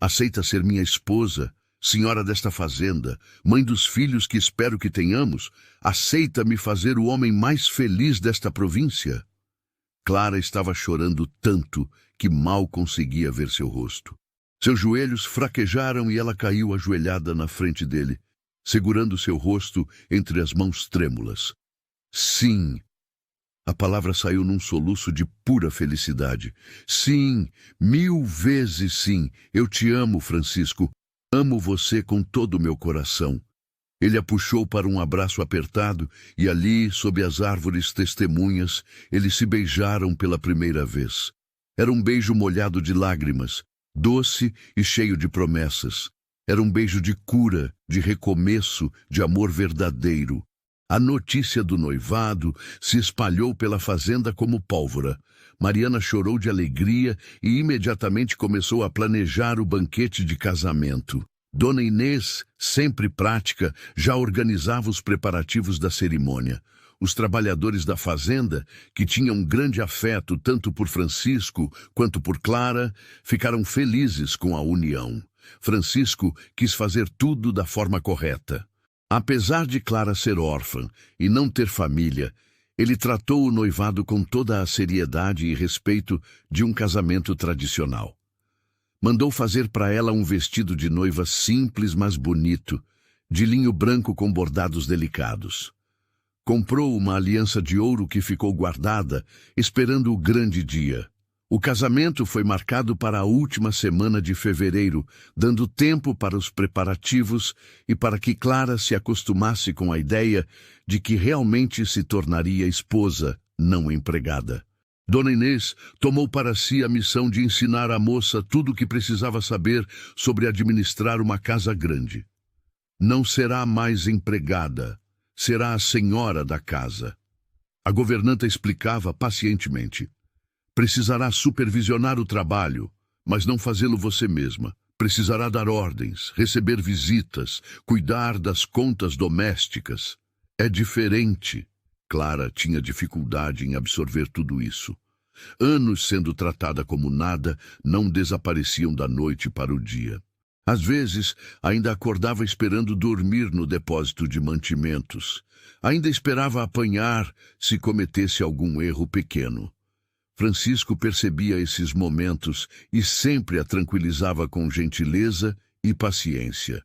Aceita ser minha esposa, senhora desta fazenda, mãe dos filhos que espero que tenhamos? Aceita me fazer o homem mais feliz desta província?" Clara estava chorando tanto que mal conseguia ver seu rosto. Seus joelhos fraquejaram e ela caiu ajoelhada na frente dele, segurando seu rosto entre as mãos trêmulas. "Sim." A palavra saiu num soluço de pura felicidade. "Sim, 1000 vezes sim. Eu te amo, Francisco. Amo você com todo o meu coração." Ele a puxou para um abraço apertado e ali, sob as árvores testemunhas, eles se beijaram pela primeira vez. Era um beijo molhado de lágrimas, doce e cheio de promessas. Era um beijo de cura, de recomeço, de amor verdadeiro. A notícia do noivado se espalhou pela fazenda como pólvora. Mariana chorou de alegria e imediatamente começou a planejar o banquete de casamento. Dona Inês, sempre prática, já organizava os preparativos da cerimônia. Os trabalhadores da fazenda, que tinham grande afeto tanto por Francisco quanto por Clara, ficaram felizes com a união. Francisco quis fazer tudo da forma correta. Apesar de Clara ser órfã e não ter família, ele tratou o noivado com toda a seriedade e respeito de um casamento tradicional. Mandou fazer para ela um vestido de noiva simples, mas bonito, de linho branco com bordados delicados. Comprou uma aliança de ouro que ficou guardada, esperando o grande dia. O casamento foi marcado para a última semana de fevereiro, dando tempo para os preparativos e para que Clara se acostumasse com a ideia de que realmente se tornaria esposa, não empregada. Dona Inês tomou para si a missão de ensinar à moça tudo o que precisava saber sobre administrar uma casa grande. Não será mais empregada, será a senhora da casa. A governanta explicava pacientemente. Precisará supervisionar o trabalho, mas não fazê-lo você mesma. Precisará dar ordens, receber visitas, cuidar das contas domésticas. É diferente. Clara tinha dificuldade em absorver tudo isso. Anos sendo tratada como nada, não desapareciam da noite para o dia. Às vezes, ainda acordava esperando dormir no depósito de mantimentos. Ainda esperava apanhar se cometesse algum erro pequeno. Francisco percebia esses momentos e sempre a tranquilizava com gentileza e paciência.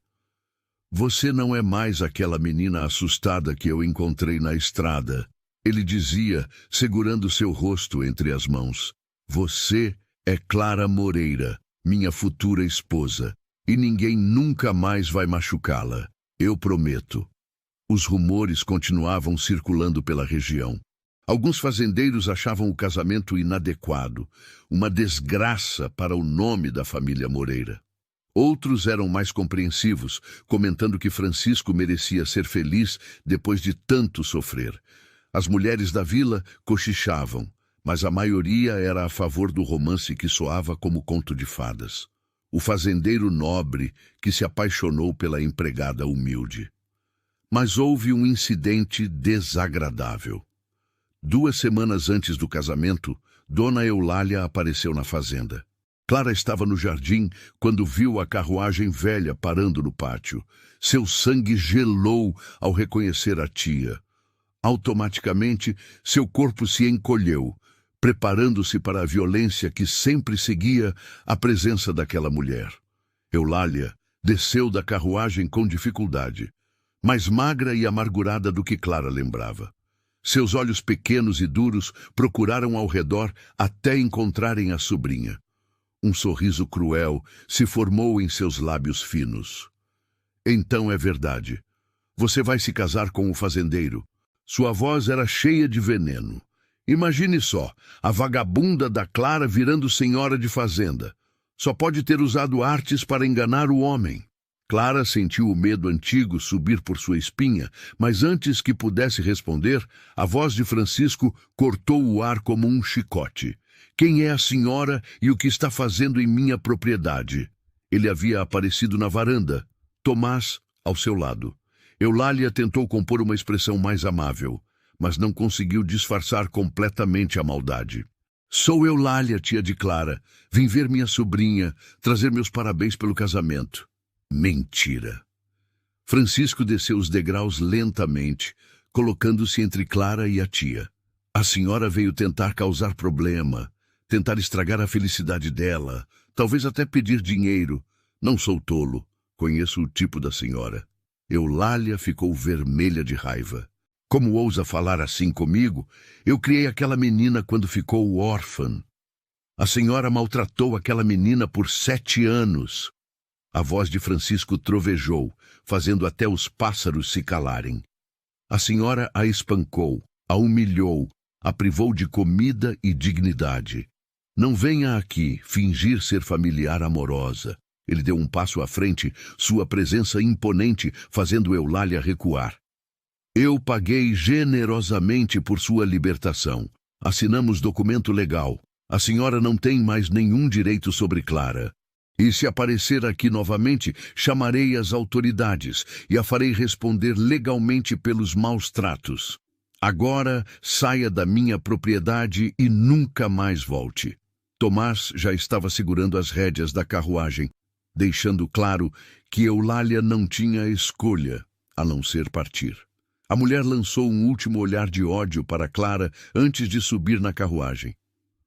Você não é mais aquela menina assustada que eu encontrei na estrada, ele dizia, segurando seu rosto entre as mãos. Você é Clara Moreira, minha futura esposa, e ninguém nunca mais vai machucá-la, eu prometo. Os rumores continuavam circulando pela região. Alguns fazendeiros achavam o casamento inadequado, uma desgraça para o nome da família Moreira. Outros eram mais compreensivos, comentando que Francisco merecia ser feliz depois de tanto sofrer. As mulheres da vila cochichavam, mas a maioria era a favor do romance que soava como conto de fadas. O fazendeiro nobre que se apaixonou pela empregada humilde. Mas houve um incidente desagradável. 2 semanas antes do casamento, Dona Eulália apareceu na fazenda. Clara estava no jardim quando viu a carruagem velha parando no pátio. Seu sangue gelou ao reconhecer a tia. Automaticamente, seu corpo se encolheu, preparando-se para a violência que sempre seguia a presença daquela mulher. Eulália desceu da carruagem com dificuldade, mais magra e amargurada do que Clara lembrava. Seus olhos pequenos e duros procuraram ao redor até encontrarem a sobrinha. Um sorriso cruel se formou em seus lábios finos. Então é verdade. Você vai se casar com o fazendeiro. Sua voz era cheia de veneno. Imagine só, a vagabunda da Clara virando senhora de fazenda. Só pode ter usado artes para enganar o homem. Clara sentiu o medo antigo subir por sua espinha, mas antes que pudesse responder, a voz de Francisco cortou o ar como um chicote. Quem é a senhora e o que está fazendo em minha propriedade? Ele havia aparecido na varanda, Tomás ao seu lado. Eulália tentou compor uma expressão mais amável, mas não conseguiu disfarçar completamente a maldade. Sou Eulália, tia de Clara. Vim ver minha sobrinha, trazer meus parabéns pelo casamento. Mentira. Francisco desceu os degraus lentamente, colocando-se entre Clara e a tia. A senhora veio tentar causar problema, tentar estragar a felicidade dela, talvez até pedir dinheiro. Não sou tolo, conheço o tipo da senhora. Eulália ficou vermelha de raiva. Como ousa falar assim comigo? Eu criei aquela menina quando ficou órfã. A senhora maltratou aquela menina por 7 anos. A voz de Francisco trovejou, fazendo até os pássaros se calarem. A senhora a espancou, a humilhou, a privou de comida e dignidade. Não venha aqui fingir ser familiar amorosa. Ele deu um passo à frente, sua presença imponente, fazendo Eulália recuar. Eu paguei generosamente por sua libertação. Assinamos documento legal. A senhora não tem mais nenhum direito sobre Clara. E se aparecer aqui novamente, chamarei as autoridades e a farei responder legalmente pelos maus tratos. Agora saia da minha propriedade e nunca mais volte. Tomás já estava segurando as rédeas da carruagem, deixando claro que Eulália não tinha escolha a não ser partir. A mulher lançou um último olhar de ódio para Clara antes de subir na carruagem.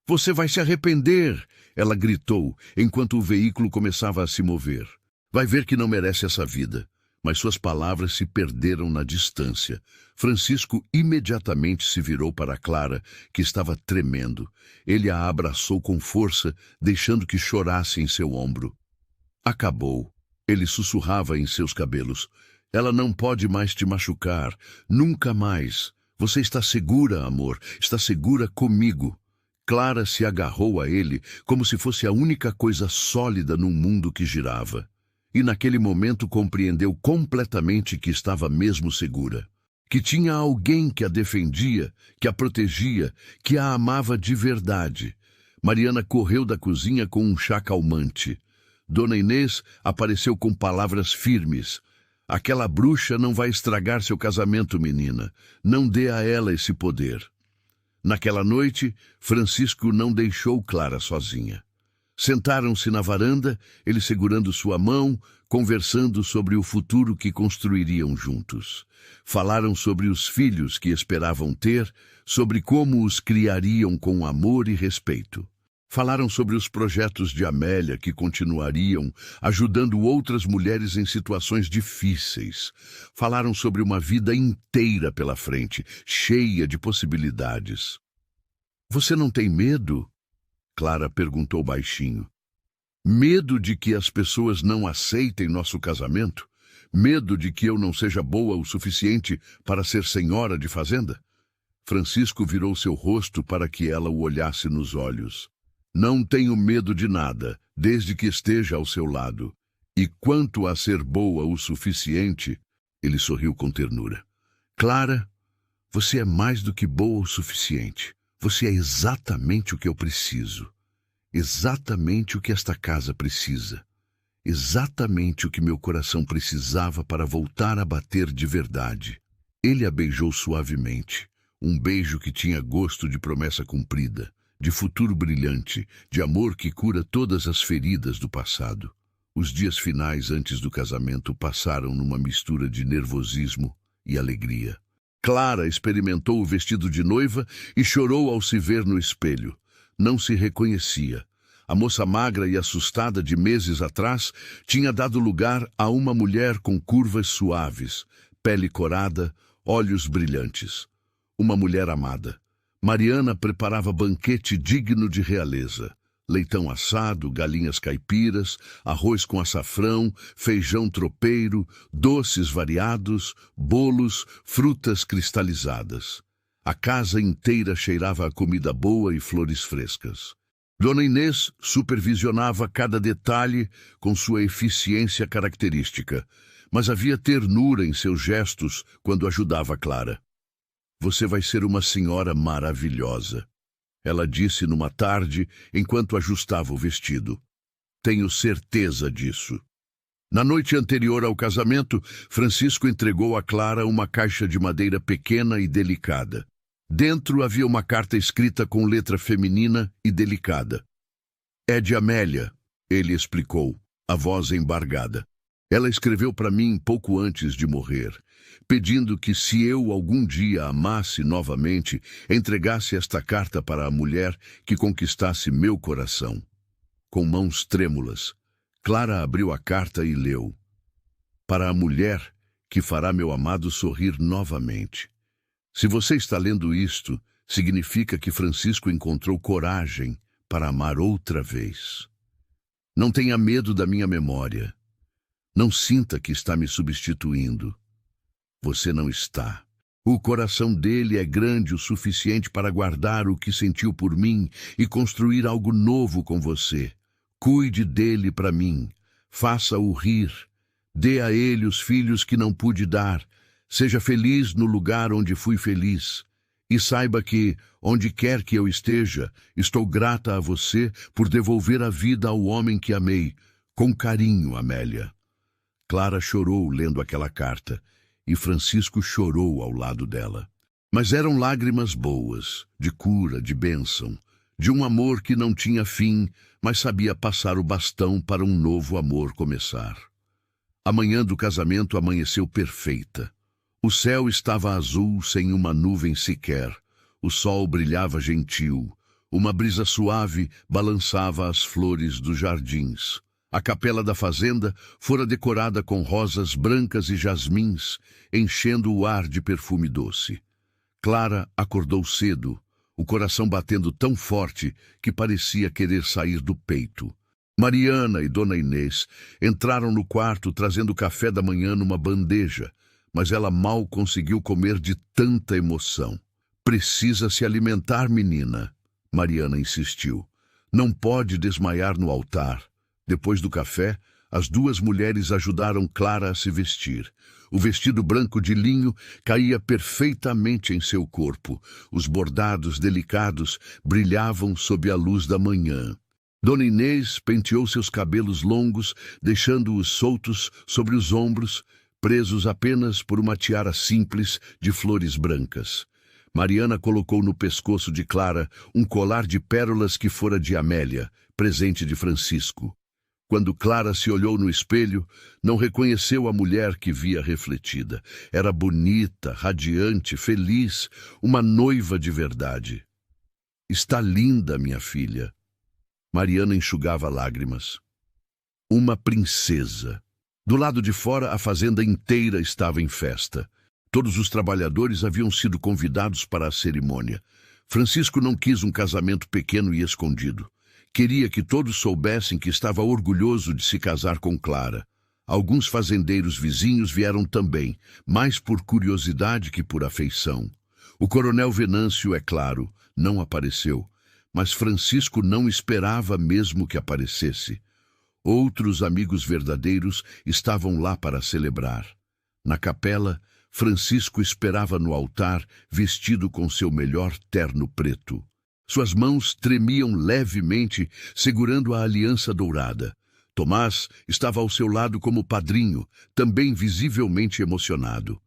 Você vai se arrepender, ela gritou, enquanto o veículo começava a se mover. Vai ver que não merece essa vida. mas suas palavras se perderam na distância. Francisco imediatamente se virou para Clara, que estava tremendo. Ele a abraçou com força, deixando que chorasse em seu ombro. Acabou. Ele sussurrava em seus cabelos. Ela não pode mais te machucar. Nunca mais. Você está segura, amor. Está segura comigo. Clara se agarrou a ele como se fosse a única coisa sólida num mundo que girava. E naquele momento compreendeu completamente que estava mesmo segura. Que tinha alguém que a defendia, que a protegia, que a amava de verdade. Mariana correu da cozinha com um chá calmante. Dona Inês apareceu com palavras firmes. Aquela bruxa não vai estragar seu casamento, menina. Não dê a ela esse poder. Naquela noite, Francisco não deixou Clara sozinha. Sentaram-se na varanda, ele segurando sua mão, conversando sobre o futuro que construiriam juntos. Falaram sobre os filhos que esperavam ter, sobre como os criariam com amor e respeito. Falaram sobre os projetos de Amélia que continuariam, ajudando outras mulheres em situações difíceis. Falaram sobre uma vida inteira pela frente, cheia de possibilidades. Você não tem medo? Clara perguntou baixinho. Medo de que as pessoas não aceitem nosso casamento? Medo de que eu não seja boa o suficiente para ser senhora de fazenda? Francisco virou seu rosto para que ela o olhasse nos olhos. Não tenho medo de nada, desde que esteja ao seu lado. E quanto a ser boa o suficiente, ele sorriu com ternura. Clara, você é mais do que boa o suficiente. Você é exatamente o que eu preciso. Exatamente o que esta casa precisa. Exatamente o que meu coração precisava para voltar a bater de verdade. Ele a beijou suavemente. Um beijo que tinha gosto de promessa cumprida, de futuro brilhante, de amor que cura todas as feridas do passado. Os dias finais antes do casamento passaram numa mistura de nervosismo e alegria. Clara experimentou o vestido de noiva e chorou ao se ver no espelho. Não se reconhecia. A moça magra e assustada de meses atrás tinha dado lugar a uma mulher com curvas suaves, pele corada, olhos brilhantes. Uma mulher amada. Mariana preparava banquete digno de realeza. Leitão assado, galinhas caipiras, arroz com açafrão, feijão tropeiro, doces variados, bolos, frutas cristalizadas. A casa inteira cheirava a comida boa e flores frescas. Dona Inês supervisionava cada detalhe com sua eficiência característica, mas havia ternura em seus gestos quando ajudava Clara. Você vai ser uma senhora maravilhosa, ela disse numa tarde enquanto ajustava o vestido. Tenho certeza disso. Na noite anterior ao casamento, Francisco entregou a Clara uma caixa de madeira pequena e delicada. Dentro havia uma carta escrita com letra feminina e delicada. É de Amélia, ele explicou, a voz embargada. Ela escreveu para mim pouco antes de morrer, pedindo que, se eu algum dia amasse novamente, entregasse esta carta para a mulher que conquistasse meu coração. Com mãos trêmulas, Clara abriu a carta e leu. Para a mulher que fará meu amado sorrir novamente. Se você está lendo isto, significa que Francisco encontrou coragem para amar outra vez. Não tenha medo da minha memória. Não sinta que está me substituindo. Você não está. O coração dele é grande o suficiente para guardar o que sentiu por mim e construir algo novo com você. Cuide dele para mim. Faça-o rir. Dê a ele os filhos que não pude dar. Seja feliz no lugar onde fui feliz. E saiba que, onde quer que eu esteja, estou grata a você por devolver a vida ao homem que amei. Com carinho, Amélia. Clara chorou lendo aquela carta, e Francisco chorou ao lado dela. Mas eram lágrimas boas, de cura, de bênção, de um amor que não tinha fim, mas sabia passar o bastão para um novo amor começar. A manhã do casamento amanheceu perfeita. O céu estava azul sem uma nuvem sequer. O sol brilhava gentil. Uma brisa suave balançava as flores dos jardins. A capela da fazenda fora decorada com rosas brancas e jasmins, enchendo o ar de perfume doce. Clara acordou cedo, o coração batendo tão forte que parecia querer sair do peito. Mariana e Dona Inês entraram no quarto trazendo café da manhã numa bandeja, mas ela mal conseguiu comer de tanta emoção. Precisa se alimentar, menina, Mariana insistiu. Não pode desmaiar no altar. Depois do café, as duas mulheres ajudaram Clara a se vestir. O vestido branco de linho caía perfeitamente em seu corpo. Os bordados delicados brilhavam sob a luz da manhã. Dona Inês penteou seus cabelos longos, deixando-os soltos sobre os ombros, presos apenas por uma tiara simples de flores brancas. Mariana colocou no pescoço de Clara um colar de pérolas que fora de Amélia, presente de Francisco. Quando Clara se olhou no espelho, não reconheceu a mulher que via refletida. Era bonita, radiante, feliz, uma noiva de verdade. Está linda, minha filha. Mariana enxugava lágrimas. Uma princesa. Do lado de fora, a fazenda inteira estava em festa. Todos os trabalhadores haviam sido convidados para a cerimônia. Francisco não quis um casamento pequeno e escondido. Queria que todos soubessem que estava orgulhoso de se casar com Clara. Alguns fazendeiros vizinhos vieram também, mais por curiosidade que por afeição. O coronel Venâncio, é claro, não apareceu, mas Francisco não esperava mesmo que aparecesse. Outros amigos verdadeiros estavam lá para celebrar. Na capela, Francisco esperava no altar, vestido com seu melhor terno preto. Suas mãos tremiam levemente, segurando a aliança dourada. Tomás estava ao seu lado como padrinho, também visivelmente emocionado.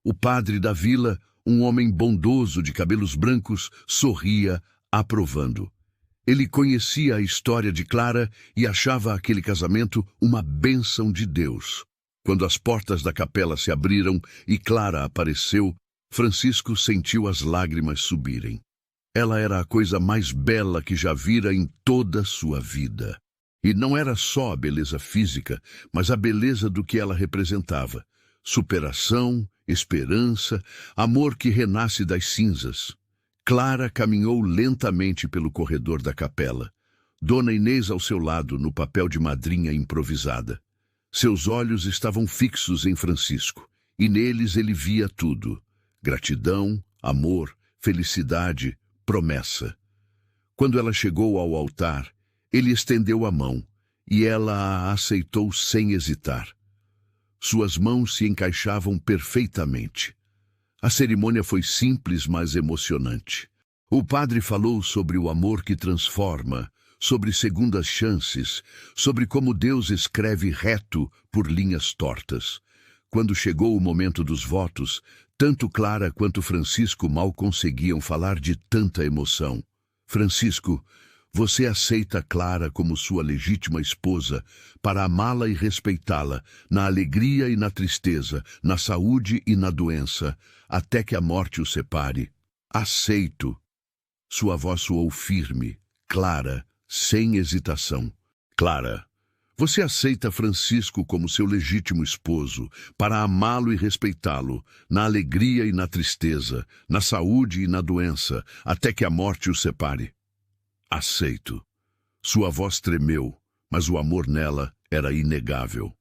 O padre da vila, um homem bondoso de cabelos brancos, sorria, aprovando. Ele conhecia a história de Clara e achava aquele casamento uma bênção de Deus. Quando as portas da capela se abriram e Clara apareceu, Francisco sentiu as lágrimas subirem. Ela era a coisa mais bela que já vira em toda a sua vida. E não era só a beleza física, mas a beleza do que ela representava. Superação, esperança, amor que renasce das cinzas. Clara caminhou lentamente pelo corredor da capela. Dona Inês ao seu lado, no papel de madrinha improvisada. Seus olhos estavam fixos em Francisco, e neles ele via tudo. Gratidão, amor, felicidade, promessa. Quando ela chegou ao altar, ele estendeu a mão, e ela a aceitou sem hesitar. Suas mãos se encaixavam perfeitamente. A cerimônia foi simples, mas emocionante. O padre falou sobre o amor que transforma, sobre segundas chances, sobre como Deus escreve reto por linhas tortas. Quando chegou o momento dos votos, tanto Clara quanto Francisco mal conseguiam falar de tanta emoção. Francisco, você aceita Clara como sua legítima esposa para amá-la e respeitá-la, na alegria e na tristeza, na saúde e na doença, até que a morte o separe? Aceito. Sua voz soou firme, clara, sem hesitação. Clara, você aceita Francisco como seu legítimo esposo, para amá-lo e respeitá-lo, na alegria e na tristeza, na saúde e na doença, até que a morte o separe? Aceito. Sua voz tremeu, mas o amor nela era inegável.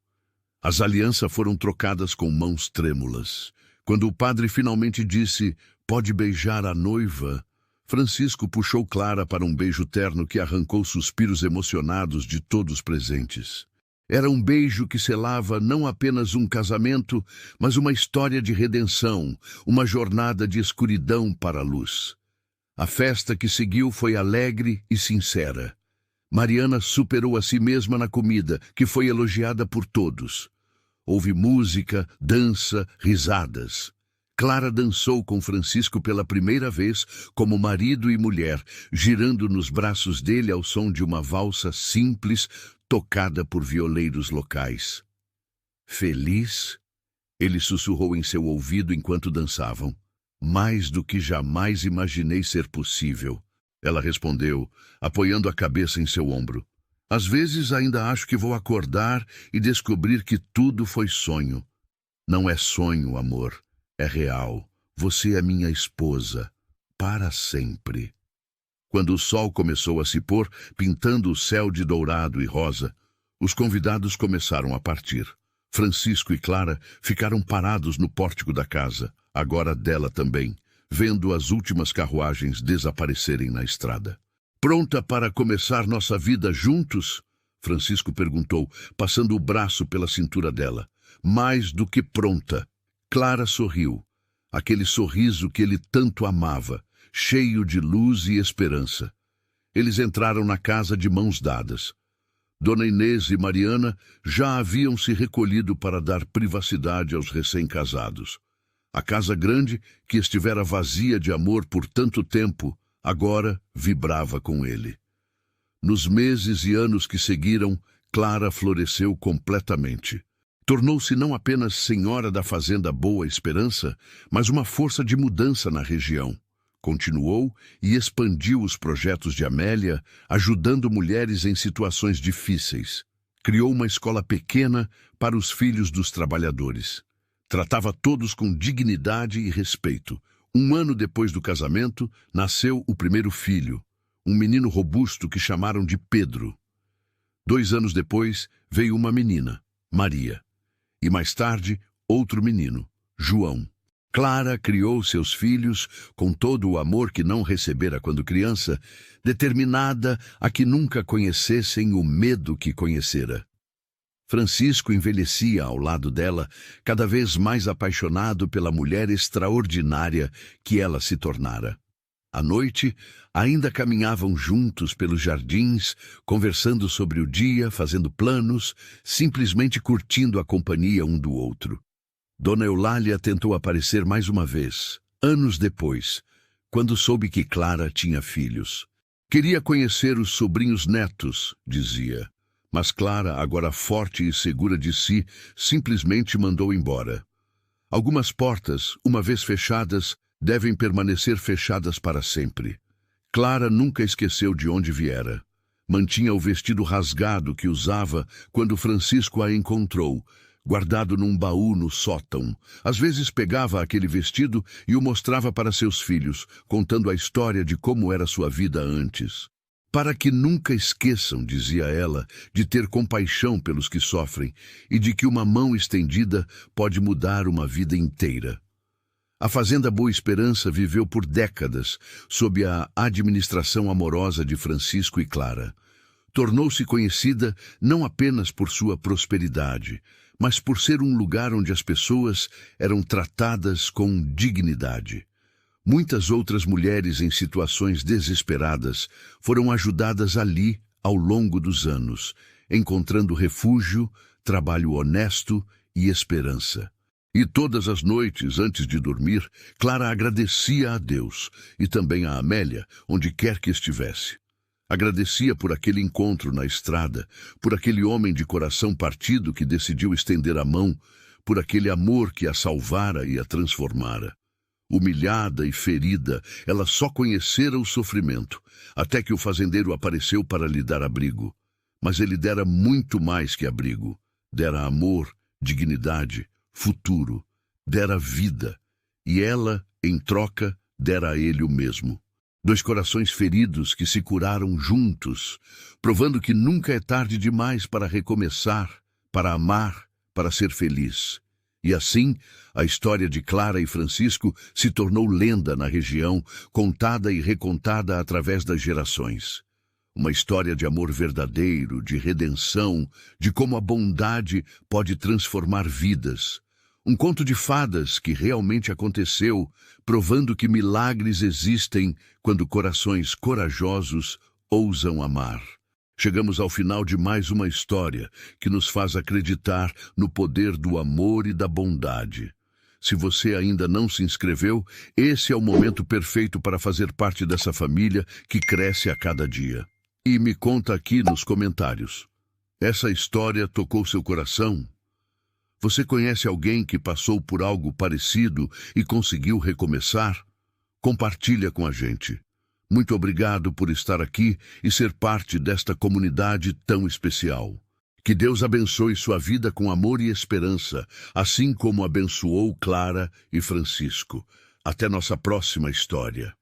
As alianças foram trocadas com mãos trêmulas. Quando o padre finalmente disse, pode beijar a noiva, Francisco puxou Clara para um beijo terno que arrancou suspiros emocionados de todos presentes. Era um beijo que selava não apenas um casamento, mas uma história de redenção, uma jornada de escuridão para a luz. A festa que seguiu foi alegre e sincera. Mariana superou a si mesma na comida, que foi elogiada por todos. Houve música, dança, risadas. Clara dançou com Francisco pela primeira vez como marido e mulher, girando nos braços dele ao som de uma valsa simples, tocada por violeiros locais. Feliz? Ele sussurrou em seu ouvido enquanto dançavam. Mais do que jamais imaginei ser possível. Ela respondeu, apoiando a cabeça em seu ombro. Às vezes ainda acho que vou acordar e descobrir que tudo foi sonho. Não é sonho, amor. É real. Você é minha esposa. Para sempre. Quando o sol começou a se pôr, pintando o céu de dourado e rosa, os convidados começaram a partir. Francisco e Clara ficaram parados no pórtico da casa, agora dela também, vendo as últimas carruagens desaparecerem na estrada. Pronta para começar nossa vida juntos? Francisco perguntou, passando o braço pela cintura dela. Mais do que pronta. Clara sorriu. Aquele sorriso que ele tanto amava, cheio de luz e esperança. Eles entraram na casa de mãos dadas. Dona Inês e Mariana já haviam se recolhido para dar privacidade aos recém-casados. A casa grande, que estivera vazia de amor por tanto tempo, agora vibrava com ele. Nos meses e anos que seguiram, Clara floresceu completamente. Tornou-se não apenas senhora da fazenda Boa Esperança, mas uma força de mudança na região. Continuou e expandiu os projetos de Amélia, ajudando mulheres em situações difíceis. Criou uma escola pequena para os filhos dos trabalhadores. Tratava todos com dignidade e respeito. 1 ano depois do casamento, nasceu o primeiro filho, um menino robusto que chamaram de Pedro. 2 anos depois, veio uma menina, Maria. E mais tarde, outro menino, João. Clara criou seus filhos com todo o amor que não recebera quando criança, determinada a que nunca conhecessem o medo que conhecera. Francisco envelhecia ao lado dela, cada vez mais apaixonado pela mulher extraordinária que ela se tornara. À noite, ainda caminhavam juntos pelos jardins, conversando sobre o dia, fazendo planos, simplesmente curtindo a companhia um do outro. Dona Eulália tentou aparecer mais uma vez, anos depois, quando soube que Clara tinha filhos. Queria conhecer os sobrinhos netos, dizia. Mas Clara, agora forte e segura de si, simplesmente mandou embora. Algumas portas, uma vez fechadas, devem permanecer fechadas para sempre. Clara nunca esqueceu de onde viera. Mantinha o vestido rasgado que usava quando Francisco a encontrou, guardado num baú no sótão. Às vezes pegava aquele vestido e o mostrava para seus filhos, contando a história de como era sua vida antes. Para que nunca esqueçam, dizia ela, de ter compaixão pelos que sofrem e de que uma mão estendida pode mudar uma vida inteira. A Fazenda Boa Esperança viveu por décadas sob a administração amorosa de Francisco e Clara. Tornou-se conhecida não apenas por sua prosperidade, mas por ser um lugar onde as pessoas eram tratadas com dignidade. Muitas outras mulheres em situações desesperadas foram ajudadas ali ao longo dos anos, encontrando refúgio, trabalho honesto e esperança. E todas as noites, antes de dormir, Clara agradecia a Deus e também a Amélia, onde quer que estivesse. Agradecia por aquele encontro na estrada, por aquele homem de coração partido que decidiu estender a mão, por aquele amor que a salvara e a transformara. Humilhada e ferida, ela só conhecera o sofrimento, até que o fazendeiro apareceu para lhe dar abrigo. Mas ele dera muito mais que abrigo. Dera amor, dignidade, futuro. Dera vida. E ela, em troca, dera a ele o mesmo. 2 corações feridos que se curaram juntos, provando que nunca é tarde demais para recomeçar, para amar, para ser feliz. E assim, a história de Clara e Francisco se tornou lenda na região, contada e recontada através das gerações. Uma história de amor verdadeiro, de redenção, de como a bondade pode transformar vidas. Um conto de fadas que realmente aconteceu, provando que milagres existem quando corações corajosos ousam amar. Chegamos ao final de mais uma história que nos faz acreditar no poder do amor e da bondade. Se você ainda não se inscreveu, esse é o momento perfeito para fazer parte dessa família que cresce a cada dia. E me conta aqui nos comentários. Essa história tocou seu coração? Você conhece alguém que passou por algo parecido e conseguiu recomeçar? Compartilha com a gente. Muito obrigado por estar aqui e ser parte desta comunidade tão especial. Que Deus abençoe sua vida com amor e esperança, assim como abençoou Clara e Francisco. Até nossa próxima história.